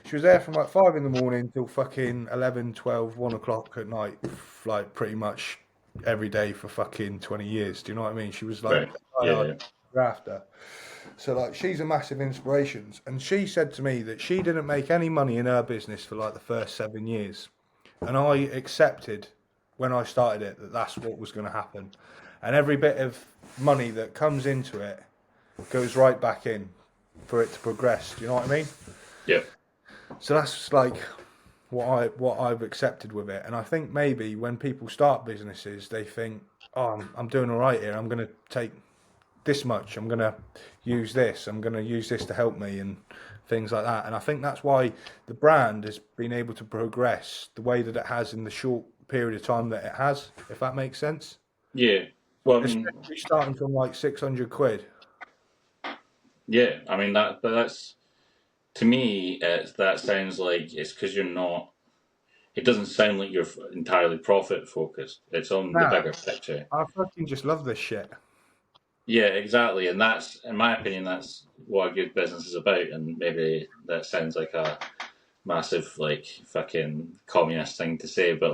she was there from like 5 in the morning till fucking 11, 12, 1 o'clock at night, like pretty much every day for fucking 20 years. Do you know what I mean? She was like Right. a Yeah. diehard Yeah. grafter. So like she's a massive inspiration. And she said to me that she didn't make any money in her business for like the first 7 years. And I accepted when I started it that that's what was going to happen. And every bit of money that comes into it goes right back in for it to progress. Do you know what I mean? Yeah. So that's like what I've accepted with it. And I think maybe when people start businesses, they think, "Oh, I'm doing all right here. I'm going to take this much. I'm going to use this. I'm going to use this to help me and things like that." And I think that's why the brand has been able to progress the way that it has in the short period of time that it has, if that makes sense. Yeah. Well, I mean, Especially starting from like 600 quid. yeah. I mean that, but that's, to me, that sounds like it's because you're not. It doesn't sound like you're entirely profit focused. It's on the Nah, bigger picture. I fucking just love this shit. Yeah, exactly, and that's, in my opinion, that's what a good business is about. And maybe that sounds like a massive, like, fucking communist thing to say, but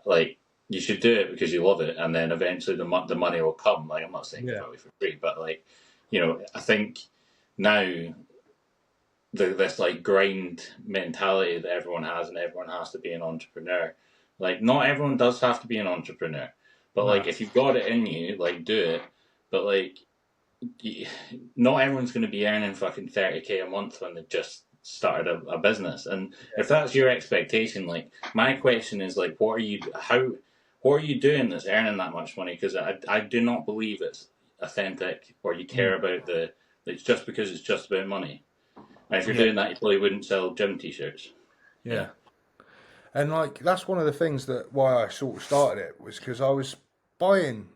like you should do it because you love it, and then eventually the money will come. Like, I'm not saying give Yeah. it away for free, but like, I think now this like grind mentality that everyone has, and everyone has to be an entrepreneur. Like, not everyone does have to be an entrepreneur, but like Nah. if you've got it in you, like do it. But like, not everyone's going to be earning fucking 30K a month when they've just started a business. And if that's your expectation, like my question is like, what are you doing that's earning that much money? Because I do not believe it's authentic or you care about it's just because it's just about money. And if you're Yeah. doing that, you probably wouldn't sell gym t-shirts. Yeah. And like that's one of the things that why I sort of started it was because I was buying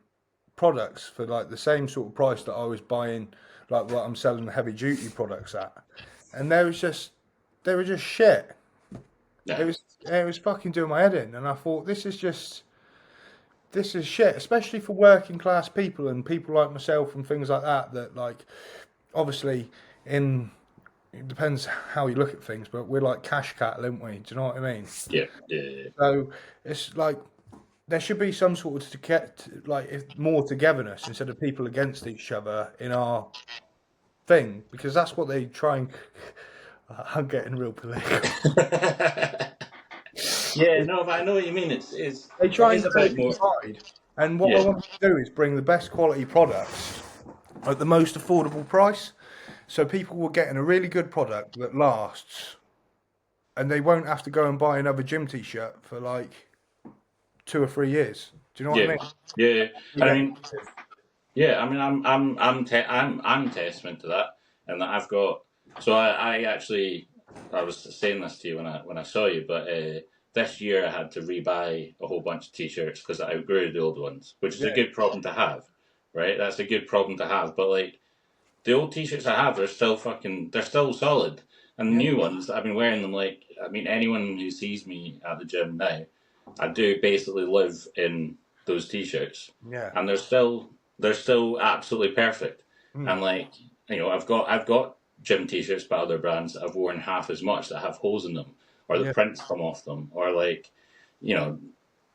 products for like the same sort of price that I was buying like what I'm selling the heavy duty products at. And they were just shit. Yeah. It was fucking doing my head in and I thought this is shit, especially for working class people and people like myself and things like that like obviously in it depends how you look at things, but we're like cash cattle, aren't we? Do you know what I mean? Yeah. Yeah. So it's like there should be some sort of more togetherness instead of people against each other in our thing, because that's what they try and. I'm getting real political. Yeah, no, but I know what you mean. They try it is and a bit take more. pride, and what I want to do is bring the best quality products at the most affordable price, so people will get a really good product that lasts, and they won't have to go and buy another gym T-shirt for like 2 or 3 years. Do you know what I mean? Yeah. I mean, yeah. I mean, I'm testament to that, and that I've got. So I actually, I was saying this to you when I saw you, but this year I had to rebuy a whole bunch of T-shirts because I outgrew the old ones, which is a good problem to have, right? That's a good problem to have. But like the old T-shirts I have, they're still solid, and the new ones I've been wearing them. Like, I mean, anyone who sees me at the gym now, I do basically live in those T-shirts, and they're still absolutely perfect. And like, you know, I've got gym T-shirts by other brands that I've worn half as much that have holes in them, or the prints come off them, or like, you know,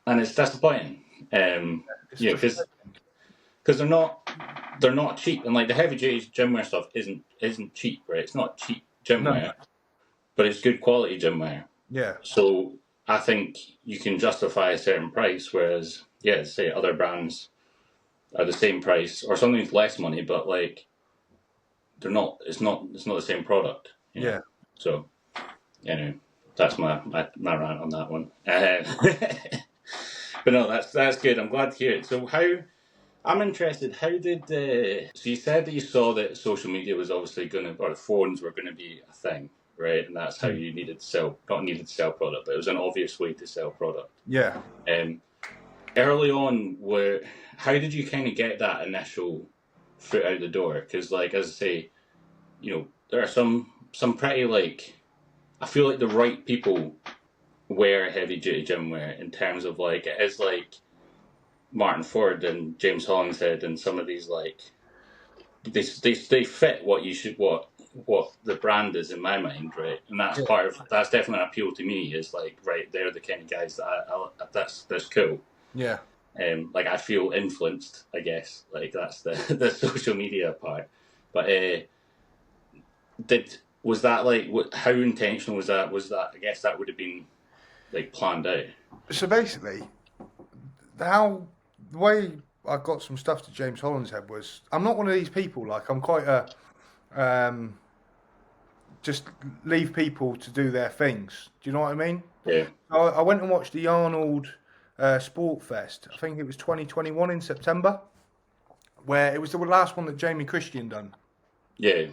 and it's disappointing. You know, because they're not cheap, and like the Heavy Duty Gymwear stuff isn't cheap, right? It's not cheap gymwear, but it's good quality gymwear. Yeah. So I think you can justify a certain price, whereas say other brands are the same price or something less money, but like they're not. It's not the same product. You know? Yeah. So anyway, that's my rant on that one. But no, that's good. I'm glad to hear it. So I'm interested. How did so you said that you saw that social media was obviously or the phones were going to be a thing, right? And that's how you needed to sell product, but it was an obvious way to sell product. Yeah. Early on, how did you kind of get that initial foot out the door? Because, like, as I say, you know, there are some pretty, like, I feel like the right people wear heavy duty gymwear in terms of like it is like Martin Ford and James Hollingshead and some of these, like, they fit what the brand is in my mind, right? And that's that's definitely an appeal to me. Is like, right, they're the kind of guys that that's cool. Yeah. Like I feel influenced, I guess. Like that's the social media part. But was that like how intentional was that? Was that, I guess that would have been like planned out. So basically, the way I got some stuff to James Hollingshead was, I'm not one of these people. Like, I'm quite just leave people to do their things. Do you know what I mean? Yeah. I went and watched the Arnold Sport Fest. I think it was 2021 in September, where it was the last one that Jamie Christian done. Yeah.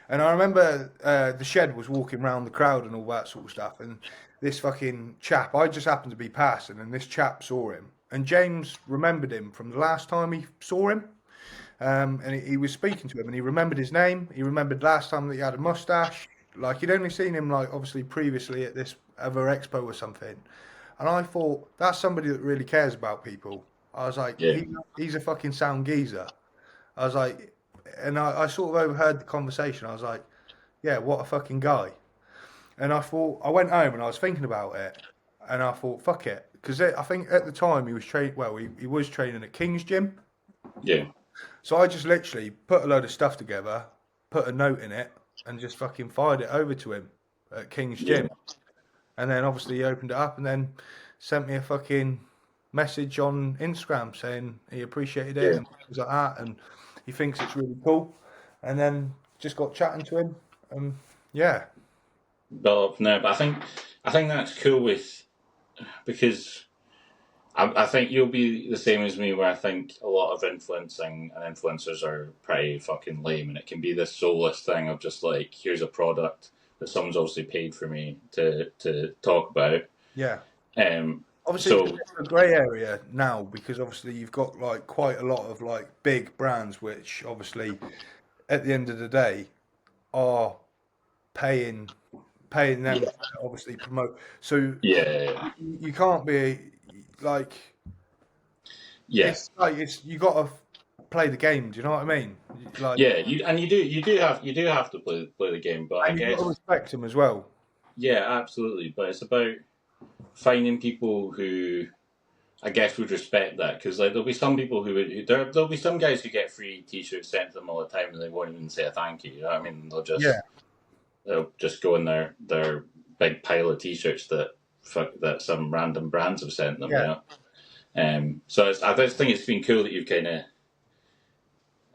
And I remember the Shed was walking around the crowd and all that sort of stuff. And this fucking chap, I just happened to be passing, and this chap saw him. And James remembered him from the last time he saw him. And he was speaking to him, and he remembered his name. He remembered last time that he had a mustache. Like, he'd only seen him, like, obviously previously at this other expo or something. And I thought, that's somebody that really cares about people. I was like, he's a fucking sound geezer. I was like, and I sort of overheard the conversation. I was like, yeah, what a fucking guy. And I thought, I went home and I was thinking about it. And I thought, fuck it. Because I think at the time he was he was training at King's Gym. Yeah. So I just literally put a load of stuff together, put a note in it, and just fucking fired it over to him at King's Gym. And then obviously he opened it up and then sent me a fucking message on Instagram saying he appreciated it and things like that, and he thinks it's really cool. And then just got chatting to him, and built up from there. But I think that's cool because I think you'll be the same as me, where I think a lot of influencing and influencers are pretty fucking lame, and it can be this soulless thing of just like, here's a product that someone's obviously paid for me to talk about. Yeah. Obviously, so it's a grey area now, because obviously you've got like quite a lot of like big brands, which obviously at the end of the day are paying them to obviously promote. So you can't be like, it's like you got to play the game. Do you know what I mean? Like, you do have to play the game, but I guess you've got to respect them as well. Yeah, absolutely. But it's about finding people who I guess would respect that, because like there'll be some people who would there'll be some guys who get free T-shirts sent to them all the time and they won't even say a thank you. You know what I mean? They'll just go in their big pile of T-shirts that some random brands have sent them. Yeah. You know? So I just think it's been cool that you've kind of.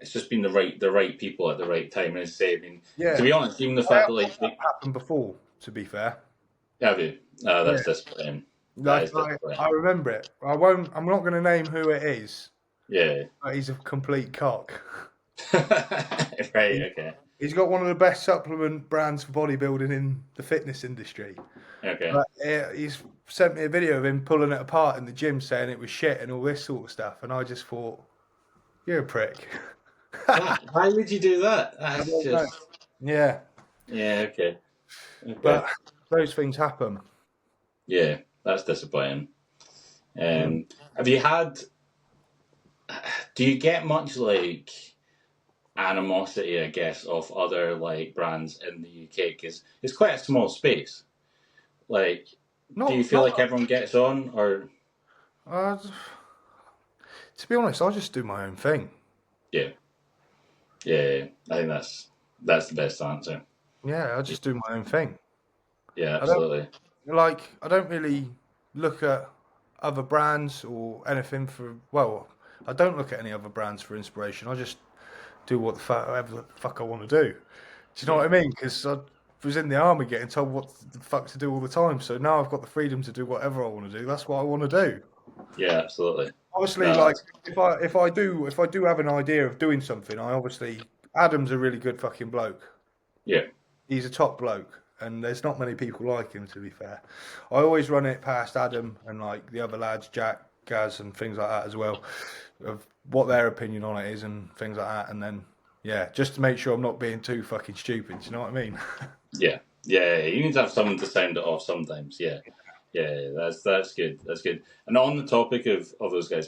It's just been the right people at the right time. And to be honest, even the fact that happened before. To be fair, have you? That's disappointing. I remember it. I'm not going to name who it is. Yeah. But he's a complete cock. Right. Okay. He's got one of the best supplement brands for bodybuilding in the fitness industry. Okay. But he's sent me a video of him pulling it apart in the gym, saying it was shit and all this sort of stuff, and I just thought, you're a prick. Why would you do that? Yeah. Yeah. Okay. But those things happen. Yeah, that's disappointing. Have you had? Do you get much like animosity, I guess, of other like brands in the UK? Because it's quite a small space. Like, do you feel like everyone gets on, or? To be honest, I just do my own thing. Yeah. I think that's the best answer. Yeah, I just do my own thing. Yeah, absolutely. I don't really look at other brands or anything for. Well, I don't look at any other brands for inspiration. I just do whatever the fuck I want to do. Do you know what I mean? Because I was in the army getting told what the fuck to do all the time. So now I've got the freedom to do whatever I want to do. That's what I want to do. Yeah, absolutely. Obviously, if I do have an idea of doing something, Adam's a really good fucking bloke. Yeah. He's a top bloke, and there's not many people like him, to be fair. I always run it past Adam and like the other lads, Jack, Gaz, and things like that as well, of what their opinion on it is and things like that. And then, just to make sure I'm not being too fucking stupid. Do you know what I mean? Yeah. You need to have someone to sound it off sometimes. Yeah. That's good. That's good. And on the topic of those guys,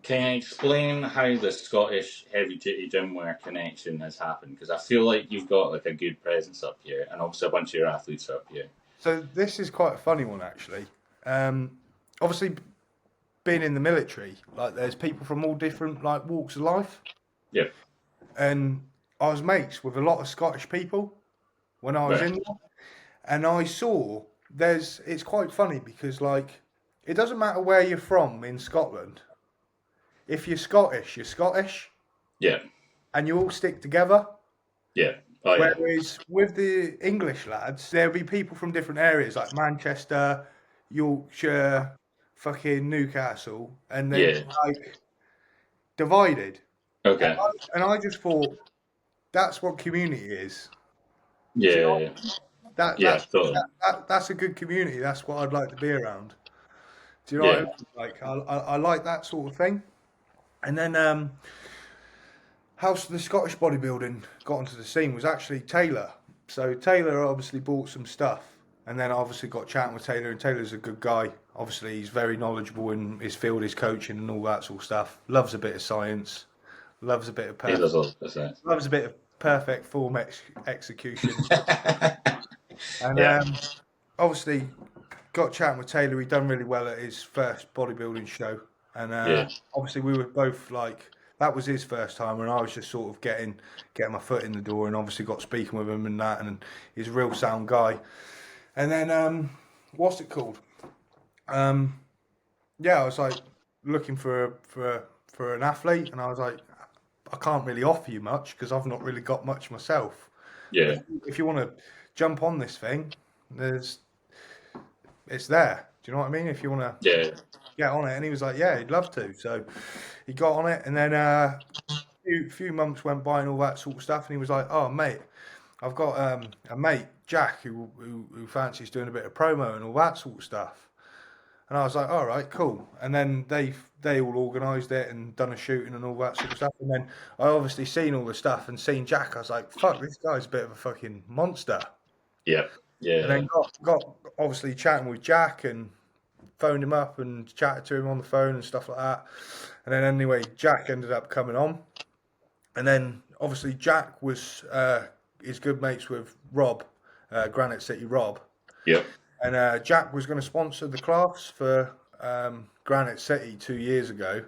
can you explain how the Scottish Heavy Duty Gymwear connection has happened? Because I feel like you've got like a good presence up here, and obviously a bunch of your athletes are up here. So this is quite a funny one, actually. Obviously, being in the military, like there's people from all different like walks of life. Yeah. And I was mates with a lot of Scottish people when I was in there, and I saw it's quite funny because like it doesn't matter where you're from in Scotland. If you're Scottish, you're Scottish. Yeah. And you all stick together. Yeah. Whereas with the English lads, there'll be people from different areas like Manchester, Yorkshire, fucking Newcastle, and they're like divided. Okay. And I just thought that's what community is. Yeah. That's a good community. That's what I'd like to be around. Do you know what I mean? Like I like that sort of thing. And then how the Scottish bodybuilding got onto the scene was actually Taylor. So Taylor obviously bought some stuff, and then I obviously got chatting with Taylor, and Taylor's a good guy. Obviously he's very knowledgeable in his field, his coaching and all that sort of stuff. Loves a bit of science, loves a bit of perfect form execution. And obviously got chatting with Taylor. He done really well at his first bodybuilding show. And obviously we were both like, that was his first time, and I was just sort of getting my foot in the door, and obviously got speaking with him and that, and he's a real sound guy. And then what's it called? I was like looking for an athlete, and I was like, I can't really offer you much because I've not really got much myself. Yeah. If you want to jump on this thing, it's there. Do you know what I mean? If you want to get on it. And he was like, yeah, he'd love to. So he got on it, and then a few months went by and all that sort of stuff, and he was like, oh, mate, I've got a mate, Jack, who fancies doing a bit of promo and all that sort of stuff. And I was like, all right, cool. And then they all organised it and done a shooting and all that sort of stuff. And then I obviously seen all the stuff and seen Jack. I was like, fuck, this guy's a bit of a fucking monster. Yeah. And then got obviously chatting with Jack and phoned him up and chatted to him on the phone and stuff like that. And then anyway, Jack ended up coming on. And then obviously Jack was his good mates with Rob, Granite City Rob. Yep. And Jack was going to sponsor the class for Granite City 2 years ago.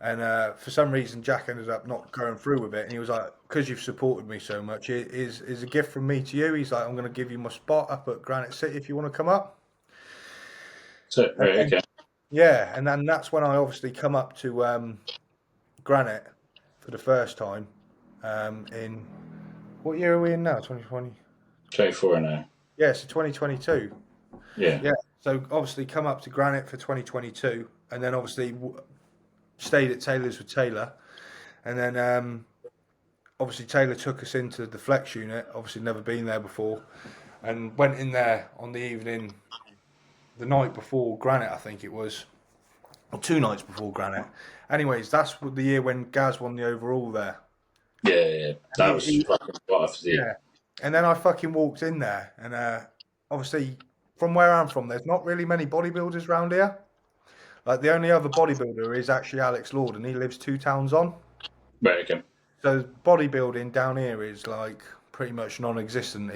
And for some reason, Jack ended up not going through with it. And he was like, because you've supported me so much, it is a gift from me to you. He's like, I'm going to give you my spot up at Granite City if you want to come up. So, right, okay. Yeah, and then that's when I obviously come up to Granite for the first time in, what year are we in now? 2020? 24 now. Yeah, so 2022. Yeah. Yeah, so obviously come up to Granite for 2022, and then obviously stayed at Taylor's with Taylor, and then obviously Taylor took us into the flex unit, obviously never been there before, and went in there on the evening, the night before Granite, I think it was, or 2 nights before Granite. Anyways, that's the year when Gaz won the overall there. Yeah. That was fucking what I yeah. And then I fucking walked in there, and obviously from where I'm from, there's not really many bodybuilders around here. Like the only other bodybuilder is actually Alex Lord, and he lives 2 towns on. Right, okay. So bodybuilding down here is like pretty much non-existent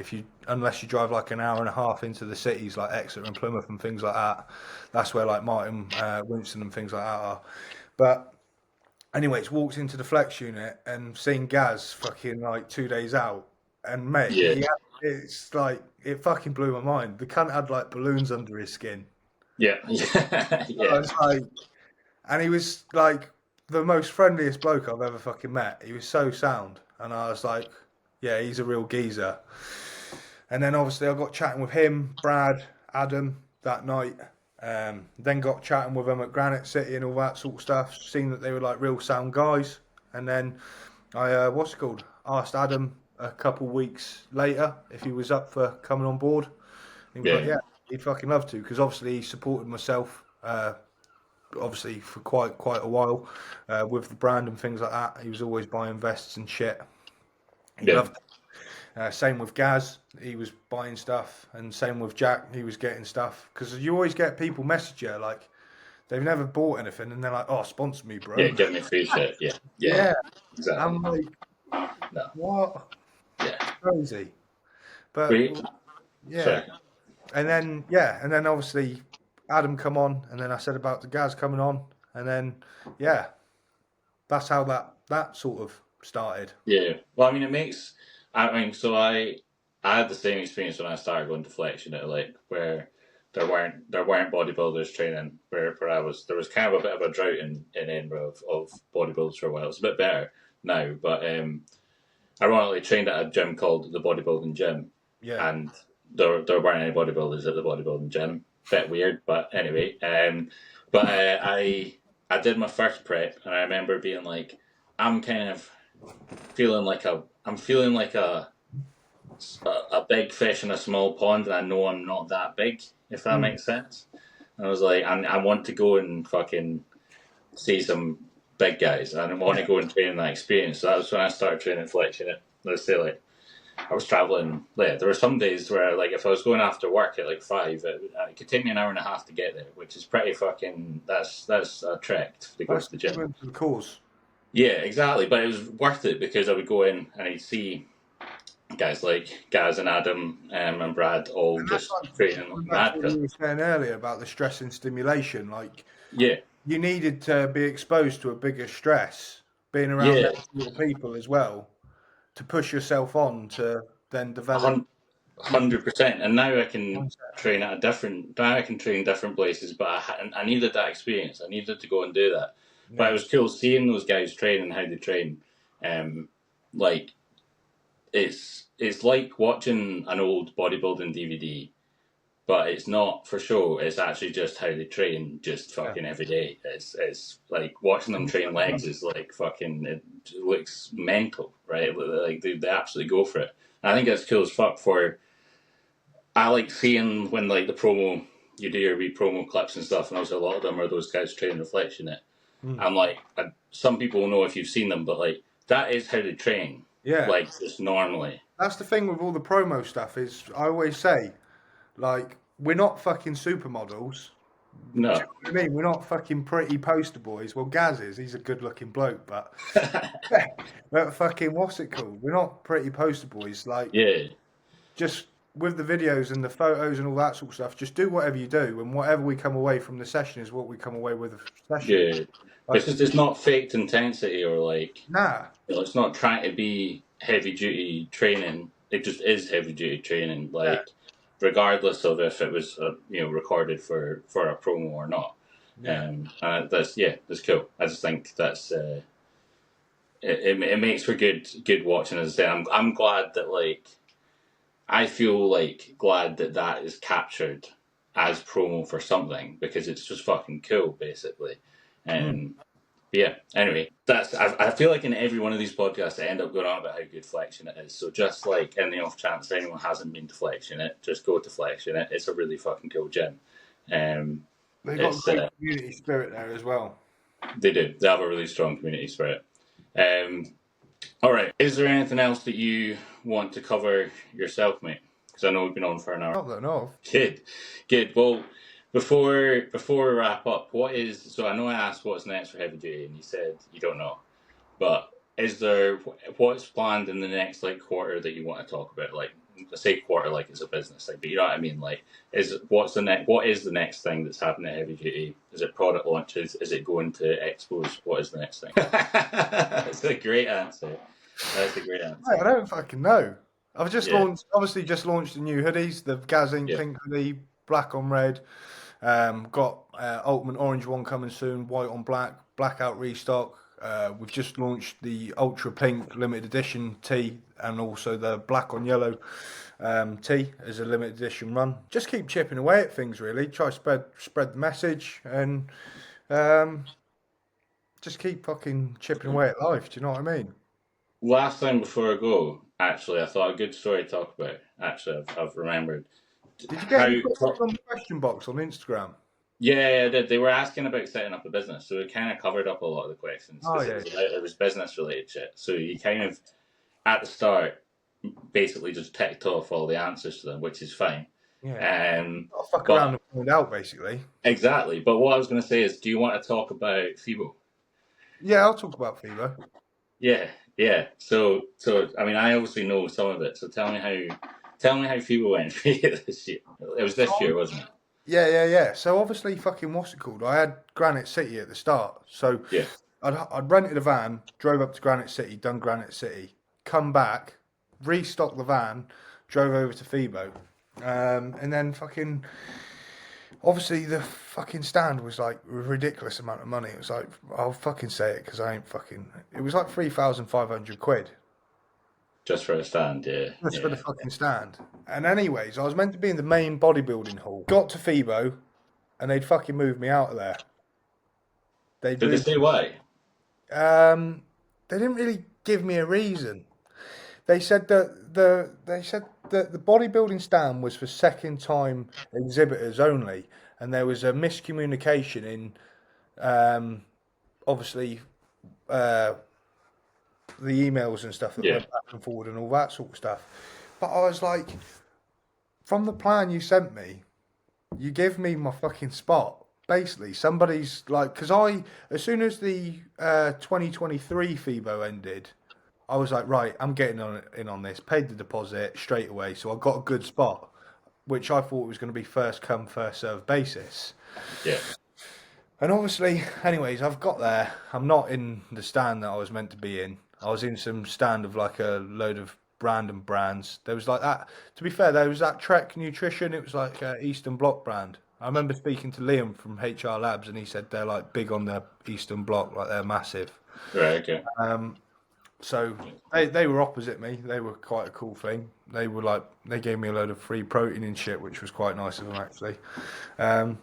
unless you drive like an hour and a half into the cities like Exeter and Plymouth and things like that. That's where like Martin Winston and things like that are. But anyways, walked into the flex unit and seen Gaz fucking like 2 days out, and mate, it's like it fucking blew my mind. The cunt had like balloons under his skin. Yeah. I was like, and he was like the most friendliest bloke I've ever fucking met. He was so sound, and I was like, yeah, he's a real geezer. And then obviously I got chatting with him, Brad, Adam that night. Then got chatting with them at Granite City and all that sort of stuff. Seen that they were like real sound guys. And then I asked Adam a couple weeks later if he was up for coming on board. He was like, yeah, he'd fucking love to, because obviously he supported myself obviously for quite a while with the brand and things like that. He was always buying vests and shit. He loved it. Same with Gaz, he was buying stuff, and same with Jack, he was getting stuff, because you always get people message you like they've never bought anything and they're like, oh, sponsor me, bro. Yeah, give me free shit. Yeah, exactly. I'm like, no. What? Yeah, it's crazy. But yeah. Sorry. And then obviously Adam come on, and then I said about the Gaz coming on, and then that's how that sort of started. Yeah, well, I mean, so I had the same experience when I started going to flex unit, like where there weren't bodybuilders training where I was. There was kind of a bit of a drought in Edinburgh of bodybuilders for a while. It's a bit better now, but ironically trained at a gym called the Bodybuilding Gym, and there weren't any bodybuilders at the bodybuilding gym. Bit weird, but anyway. I did my first prep, and I remember being like, I'm feeling like a big fish in a small pond, and I know I'm not that big, if that makes sense. And I was like, I want to go and fucking see some big guys. I want to go and train that experience. So that was when I started training flex unit. Let's say like I was traveling late. There were some days where like if I was going after work at like 5, it could take me an hour and a half to get there, which is pretty fucking. That's a trek to go to the gym. Of course. Yeah, exactly. But it was worth it because I would go in and I'd see guys like Gaz and Adam and Brad all just training mad. What you were saying earlier about the stress and stimulation, like you needed to be exposed to a bigger stress, being around other people as well, to push yourself on to then develop. 100%. And now I can train Now I can train different places, but I needed that experience. I needed to go and do that. Yeah. But it was cool seeing those guys train and how they train. Like it's like watching an old bodybuilding DVD, but it's not for show. It's actually just how they train, just fucking every day. It's like watching them train legs is like fucking. It looks mental, right? Like they absolutely go for it. And I think it's cool as fuck. I like seeing when like the promo, you do your wee promo clips and stuff, and also a lot of them are those guys training reflection it. And like some people will know if you've seen them, but like that is how they train. Yeah, like just normally. That's the thing with all the promo stuff is I always say, like, we're not fucking supermodels. No. Do you know what I mean? We're not fucking pretty poster boys. Well, Gaz is. He's a good-looking bloke, but but fucking what's it called? We're not pretty poster boys. Like, just with the videos and the photos and all that sort of stuff, just do whatever you do, and whatever we come away from the session is what we come away with the session. Yeah, Like, it's not faked intensity or like, nah. it's not trying to be heavy duty training. It just is heavy duty training, like regardless of if it was recorded for a promo or not. That's cool. I just think that's it makes for good watching. As I say, I'm glad that like I feel like glad that is captured as promo for something because it's just fucking cool, basically. Yeah. Anyway, I feel like in every one of these podcasts, I end up going on about how good Flexion it is. So just like in the off chance anyone hasn't been to Flexion it, just go to Flexion it. It's a really fucking cool gym. They've got a great community spirit there as well. They do. They have a really strong community spirit. All right. Is there anything else that you want to cover yourself, mate? Because I know we've been on for an hour. Not that I know of. Good. Well, before we wrap up, so I know I asked what's next for Heavy Duty, and you said you don't know. But is there what's planned in the next like quarter that you want to talk about? Like, I say quarter like it's a business thing, but you know what I mean. Like, what is the next thing that's happening at Heavy Duty? Is it product launches? Is it going to expos? What is the next thing? That's a great answer. That's a great answer. Mate, I don't fucking know. I've just launched the new hoodies, the Gaz Ink pink hoodie, black on red. Got Ultimate Orange one coming soon, white on black, blackout restock. We've just launched the Ultra Pink limited edition tee and also the black on yellow tee as a limited edition run. Just keep chipping away at things, really. Try to spread the message and just keep fucking chipping away at life. Do you know what I mean? Last thing before I go, actually, I thought a good story to talk about. Actually, I've remembered. Did you get any questions on the question box on Instagram? Yeah, I did. They were asking about setting up a business, so it kind of covered up a lot of the questions. It was business-related shit. So you kind of, at the start, basically just ticked off all the answers to them, which is fine. Yeah. I'll fuck around and find out, basically. Exactly. But what I was going to say is, do you want to talk about Fibo? Yeah, I'll talk about Fibo. Yeah. So I mean, I obviously know some of it. So tell me how Fibo went for you this year. It was this year, wasn't it? Yeah. So obviously, fucking what's it called? I had Granite City at the start. So I'd rented a van, drove up to Granite City, done Granite City, come back, restocked the van, drove over to Fibo, and then fucking. Obviously, the fucking stand was like a ridiculous amount of money. It was like, I'll fucking say it because I ain't fucking. It was like £3,500. Just for a stand, yeah. Just for the fucking stand. And anyways, I was meant to be in the main bodybuilding hall. Got to Fibo, and they'd fucking moved me out of there. Did they say why? They didn't really give me a reason. They said that the bodybuilding stand was for second time exhibitors only, and there was a miscommunication in obviously the emails and stuff that went back and forward and all that sort of stuff. But I was like, from the plan you sent me, you give me my fucking spot. Basically, somebody's like, because as soon as the 2023 Fibo ended, I was like, right, I'm getting in on this, paid the deposit straight away, so I got a good spot, which I thought was going to be first come, first served basis. Yeah. And obviously, anyways, I've got there. I'm not in the stand that I was meant to be in. I was in some stand of like a load of random brands. There was like that, to be fair, there was that Trek Nutrition. It was like Eastern Bloc brand. I remember speaking to Liam from HR Labs, and he said they're like big on the Eastern Bloc, like they're massive. Right, okay. So they were opposite me. They were quite a cool thing. They were like, they gave me a load of free protein and shit, which was quite nice of them actually. And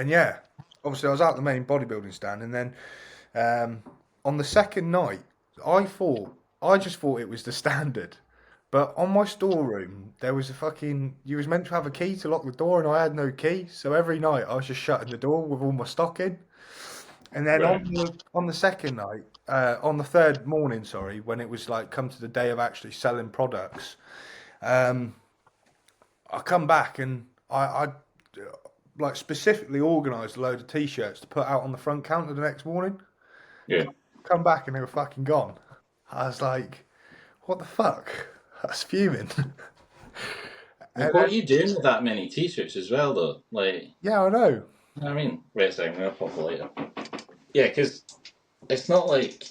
yeah, obviously I was out the main bodybuilding stand, and then on the second night, I just thought it was the standard. But on my storeroom, there was you was meant to have a key to lock the door, and I had no key. So every night I was just shutting the door with all my stock in. And then on the second night, on the third morning, when it was like come to the day of actually selling products, I come back and I like specifically organised a load of t-shirts to put out on the front counter the next morning. Yeah. Come back and they were fucking gone. I was like, what the fuck? I was fuming. Like, what are you doing with that many t-shirts as well, though? Like, yeah, I know. I mean, wait a second, I'm gonna pop the light up. Yeah, because it's not like.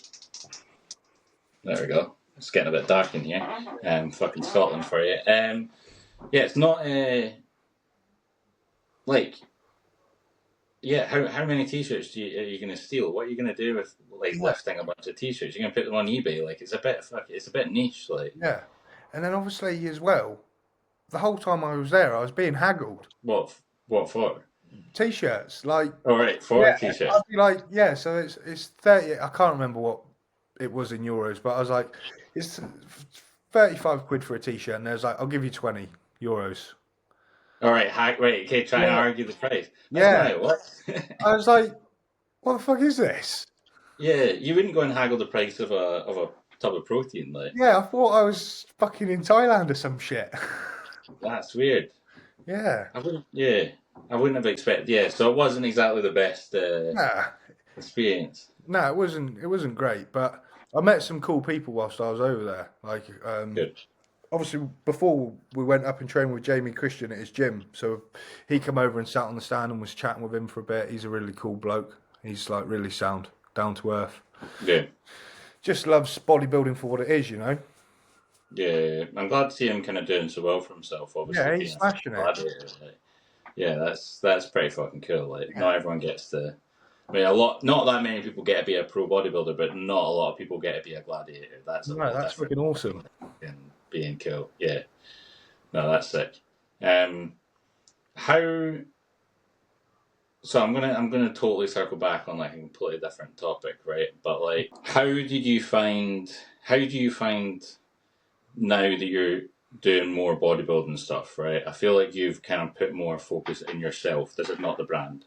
There we go. It's getting a bit dark in here. Fucking Scotland for you. Yeah, it's not like. Yeah, how many t-shirts are you going to steal? What are you going to do with like lifting a bunch of t-shirts? You're going to put them on eBay? Like it's a bit niche. Like yeah, and then obviously as well, the whole time I was there, I was being haggled. what for? T-shirts, like For a t-shirt. I'd be like, yeah, so it's 30. I can't remember what it was in euros, but I was like, it's 35 quid for a t-shirt, and there's like, I'll give you 20 euros. All right, okay, try and argue the price. Yeah, what? I was like, what the fuck is this? Yeah, you wouldn't go and haggle the price of a tub of protein, like. Yeah, I thought I was fucking in Thailand or some shit. That's weird. Yeah. I wouldn't have expected. Yeah, so it wasn't exactly the best experience. No, it wasn't great, but I met some cool people whilst I was over there. Like, Good. Obviously, before we went up and trained with Jamie Christian at his gym, so he came over and sat on the stand and was chatting with him for a bit. He's a really cool bloke. He's like really sound, down to earth. Yeah. Just loves bodybuilding for what it is, you know. Yeah, I'm glad to see him kind of doing so well for himself. Obviously, yeah, he's smashing it. Like, yeah, that's pretty fucking cool. Like, not everyone gets to. I mean, not that many people get to be a pro bodybuilder, but not a lot of people get to be a gladiator. That's freaking awesome. Being cool, yeah. No, that's sick. How? So I'm gonna totally circle back on like a completely different topic, right? But like, how do you find now that you're doing more bodybuilding stuff, right? I feel like you've kind of put more focus in yourself. This is not the brand.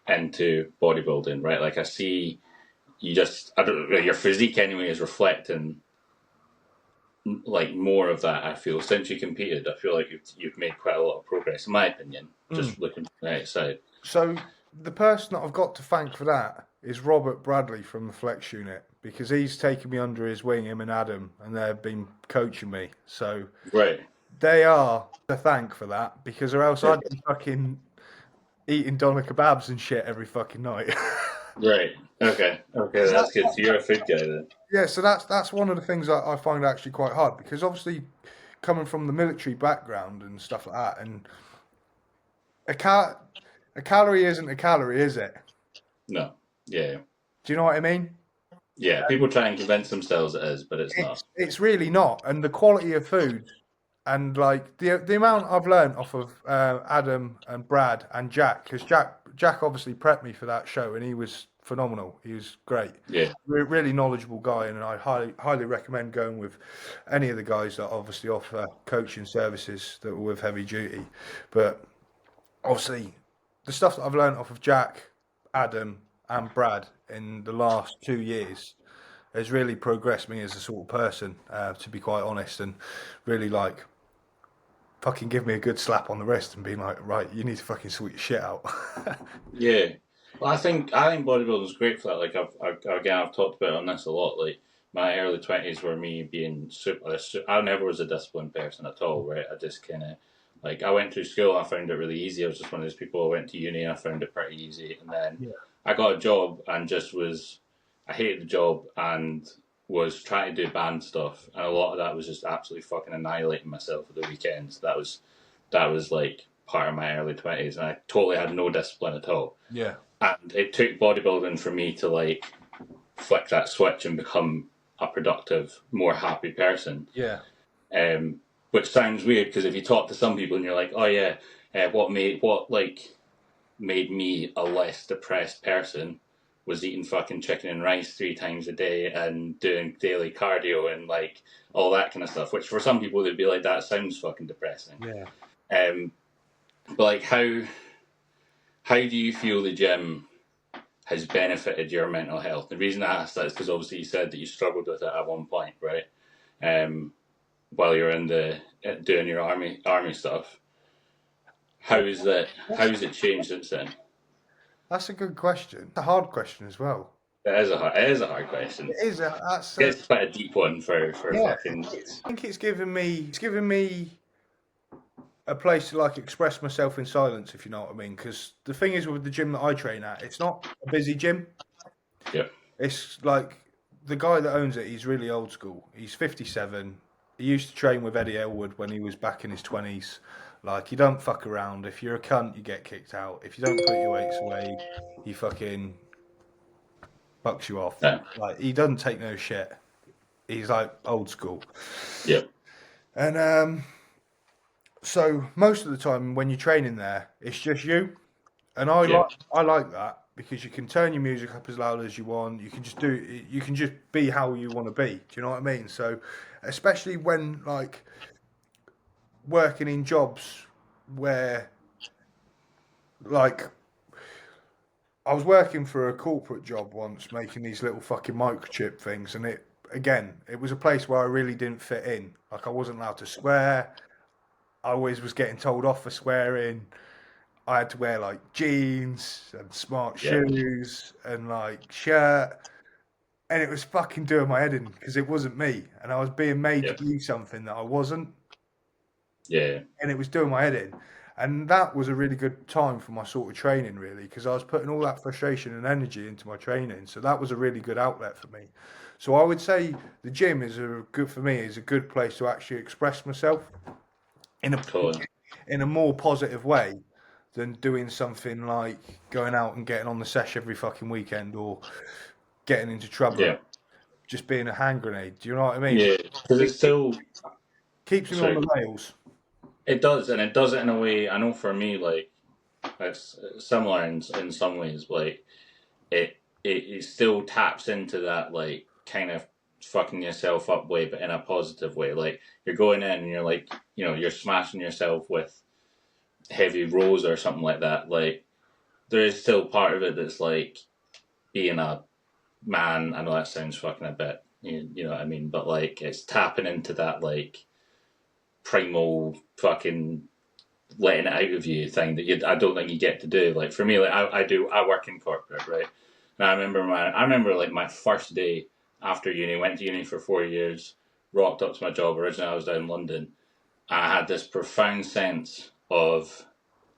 Into bodybuilding, right? Like I see, your physique anyway is reflecting like more of that. I feel since you competed, I feel like you've made quite a lot of progress, in my opinion. Just looking from the outside. So the person that I've got to thank for that is Robert Bradley from the Flex Unit, because he's taken me under his wing, him and Adam, and they've been coaching me. So they are to thank for that, because or else I'd be fucking eating doner kebabs and shit every fucking night. Right. Okay, that's good. So you're a food guy then. Yeah, so that's one of the things I find actually quite hard, because obviously coming from the military background and stuff like that, and a calorie isn't a calorie, is it? No. Yeah. Do you know what I mean? Yeah, people try and convince themselves it is, but it's not. It's really not. And the quality of food and like the amount I've learned off of Adam and Brad and Jack, because Jack obviously prepped me for that show and he was phenomenal. He was great. Yeah. Really knowledgeable guy, and I highly recommend going with any of the guys that obviously offer coaching services that were with Heavy Duty. But obviously the stuff that I've learned off of Jack, Adam and Brad in the last 2 years has really progressed me as a sort of person, to be quite honest, and really like fucking give me a good slap on the wrist and be like, right, you need to fucking sort your shit out. Yeah. Well, I think bodybuilding is great for that. Like I've talked about it on this a lot. Like my early 20s were me being I never was a disciplined person at all, right? I just kind of like I went through school and I found it really easy. I was just one of those people who went to uni and I found it pretty easy, and then I got a job and I hated the job and was trying to do band stuff, and a lot of that was just absolutely fucking annihilating myself at the weekends. That was like part of my early 20s, and I totally had no discipline at all. Yeah. And it took bodybuilding for me to like flick that switch and become a productive, more happy person. Yeah. Which sounds weird, because if you talk to some people and you're like, oh yeah, what made me a less depressed person was eating fucking chicken and rice 3 times a day and doing daily cardio and like all that kind of stuff, which for some people they'd be like, that sounds fucking depressing. Yeah. But like how do you feel the gym has benefited your mental health? The reason I asked that is because obviously you said that you struggled with it at one point, right? While you're in doing your army stuff. How has it changed since then? That's a good question. It's a hard question as well. It is a hard question. It is. It's quite a deep one for fucking. I think it's given me a place to like express myself in silence, if you know what I mean. Because the thing is with the gym that I train at, it's not a busy gym. Yeah. It's like the guy that owns it, he's really old school. He's 57. He used to train with Eddie Elwood when he was back in his 20s. Like, you don't fuck around. If you're a cunt, you get kicked out. If you don't put your weights away, he fucking bucks you off. Yeah. Like, he doesn't take no shit. He's like old school. Yeah. And so most of the time when you're training there, it's just you. And I like that because you can turn your music up as loud as you want. You can just be how you want to be. Do you know what I mean? So especially when like working in jobs where like I was working for a corporate job once making these little fucking microchip things, and it was a place where I really didn't fit in. Like, I wasn't allowed to swear. I always was getting told off for swearing. I had to wear like jeans and smart shoes and like shirt, and it was fucking doing my head in because it wasn't me, and I was being made to be something that I wasn't. Yeah. And it was doing my head in, and that was a really good time for my sort of training, really, because I was putting all that frustration and energy into my training. So that was a really good outlet for me. So I would say the gym is a good place to actually express myself in a more positive way than doing something like going out and getting on the sesh every fucking weekend or getting into trouble, just being a hand grenade. Do you know what I mean? Yeah, because it still keeps me on the rails. It does, and it does it in a way. I know for me, like it's similar in some ways. Like it still taps into that like kind of fucking yourself up way, but in a positive way. Like you're going in and you're like, you know, you're smashing yourself with heavy rows or something like that. Like there is still part of it that's like being a man. I know that sounds fucking a bit, you know what I mean, but like it's tapping into that like primal fucking letting it out of you thing that I don't think you get to do. Like for me, like I work in corporate, right? And I remember like my first day after uni, went to uni for 4 years, rocked up to my job. Originally I was down in London, and I had this profound sense of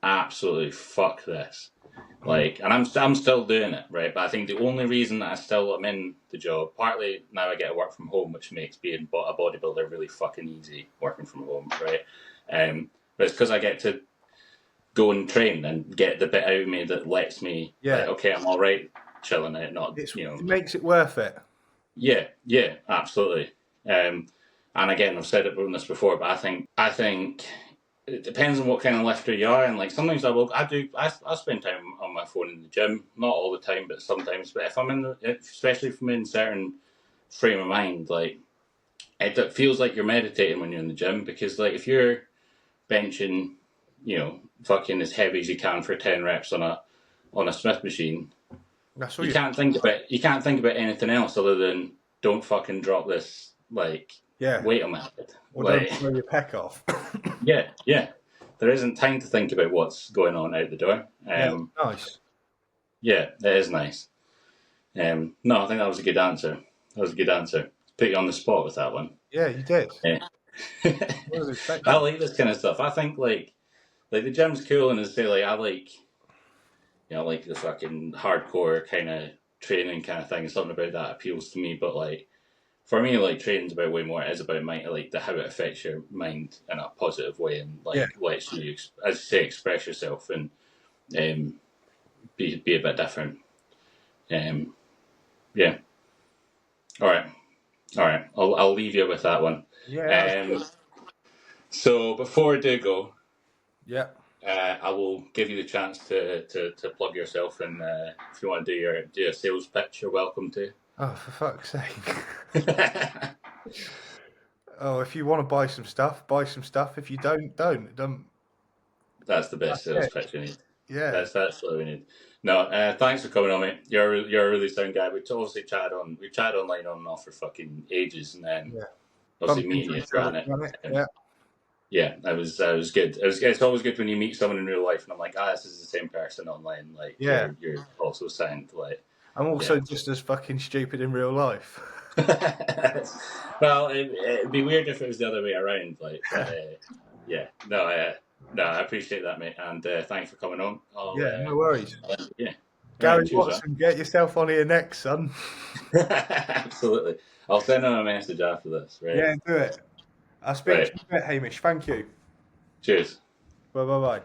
absolutely fuck this. Like, and I'm still doing it, right? But I think the only reason that I still am in the job, partly now I get to work from home, which makes being a bodybuilder really fucking easy, working from home, right? But it's because I get to go and train and get the bit out of me that lets me, like, okay, I'm all right, chilling out, not, it makes it worth it. Yeah, absolutely. And again, I've said it on this before, but I think it depends on what kind of lifter you are, and like sometimes I spend time on my phone in the gym, not all the time, but sometimes. But if especially if I'm in certain frame of mind, like it feels like you're meditating when you're in the gym, because like if you're benching, you know, fucking as heavy as you can for 10 reps on a Smith machine, you can't think about anything else other than don't fucking drop this like weight on my head. Or like, don't throw your pec off. Yeah. There isn't time to think about what's going on out the door. Nice. Yeah, it is nice. No, I think that was a good answer. Put you on the spot with that one. Yeah, you did. Yeah. I like this kind of stuff. I think like the gym's cool, and say like I like, you know, like the fucking hardcore kind of training kind of thing. Something about that appeals to me. But like for me, like training's about way more. It is about how it affects your mind in a positive way, and lets you, as you say, express yourself and be a bit different. Yeah. All right. I'll leave you with that one. Yeah. So before I do go, I will give you the chance to plug yourself, and if you want to do a sales pitch, you're welcome to. Oh, for fuck's sake! Oh, if you want to buy some stuff, buy some stuff. If you don't. That's the best sales pitch we need. Yeah, that's what we need. No, thanks for coming on, mate. You're a really sound guy. We obviously chatted online on and off for fucking ages, and then obviously meeting you through it. Yeah, that was good. It's always good when you meet someone in real life, and I'm like, this is the same person online. Like, you're also sound. Like, I'm also just as fucking stupid in real life. Well, it'd be weird if it was the other way around. Like, No, I appreciate that, mate, and thanks for coming on. Yeah, no worries. Yeah. Gary Right, cheers, Watson, get yourself on here next, son. Absolutely. I'll send him a message after this. Right. Yeah, do it. I'll speak to you in a bit, Hamish. Thank you. Cheers. Bye.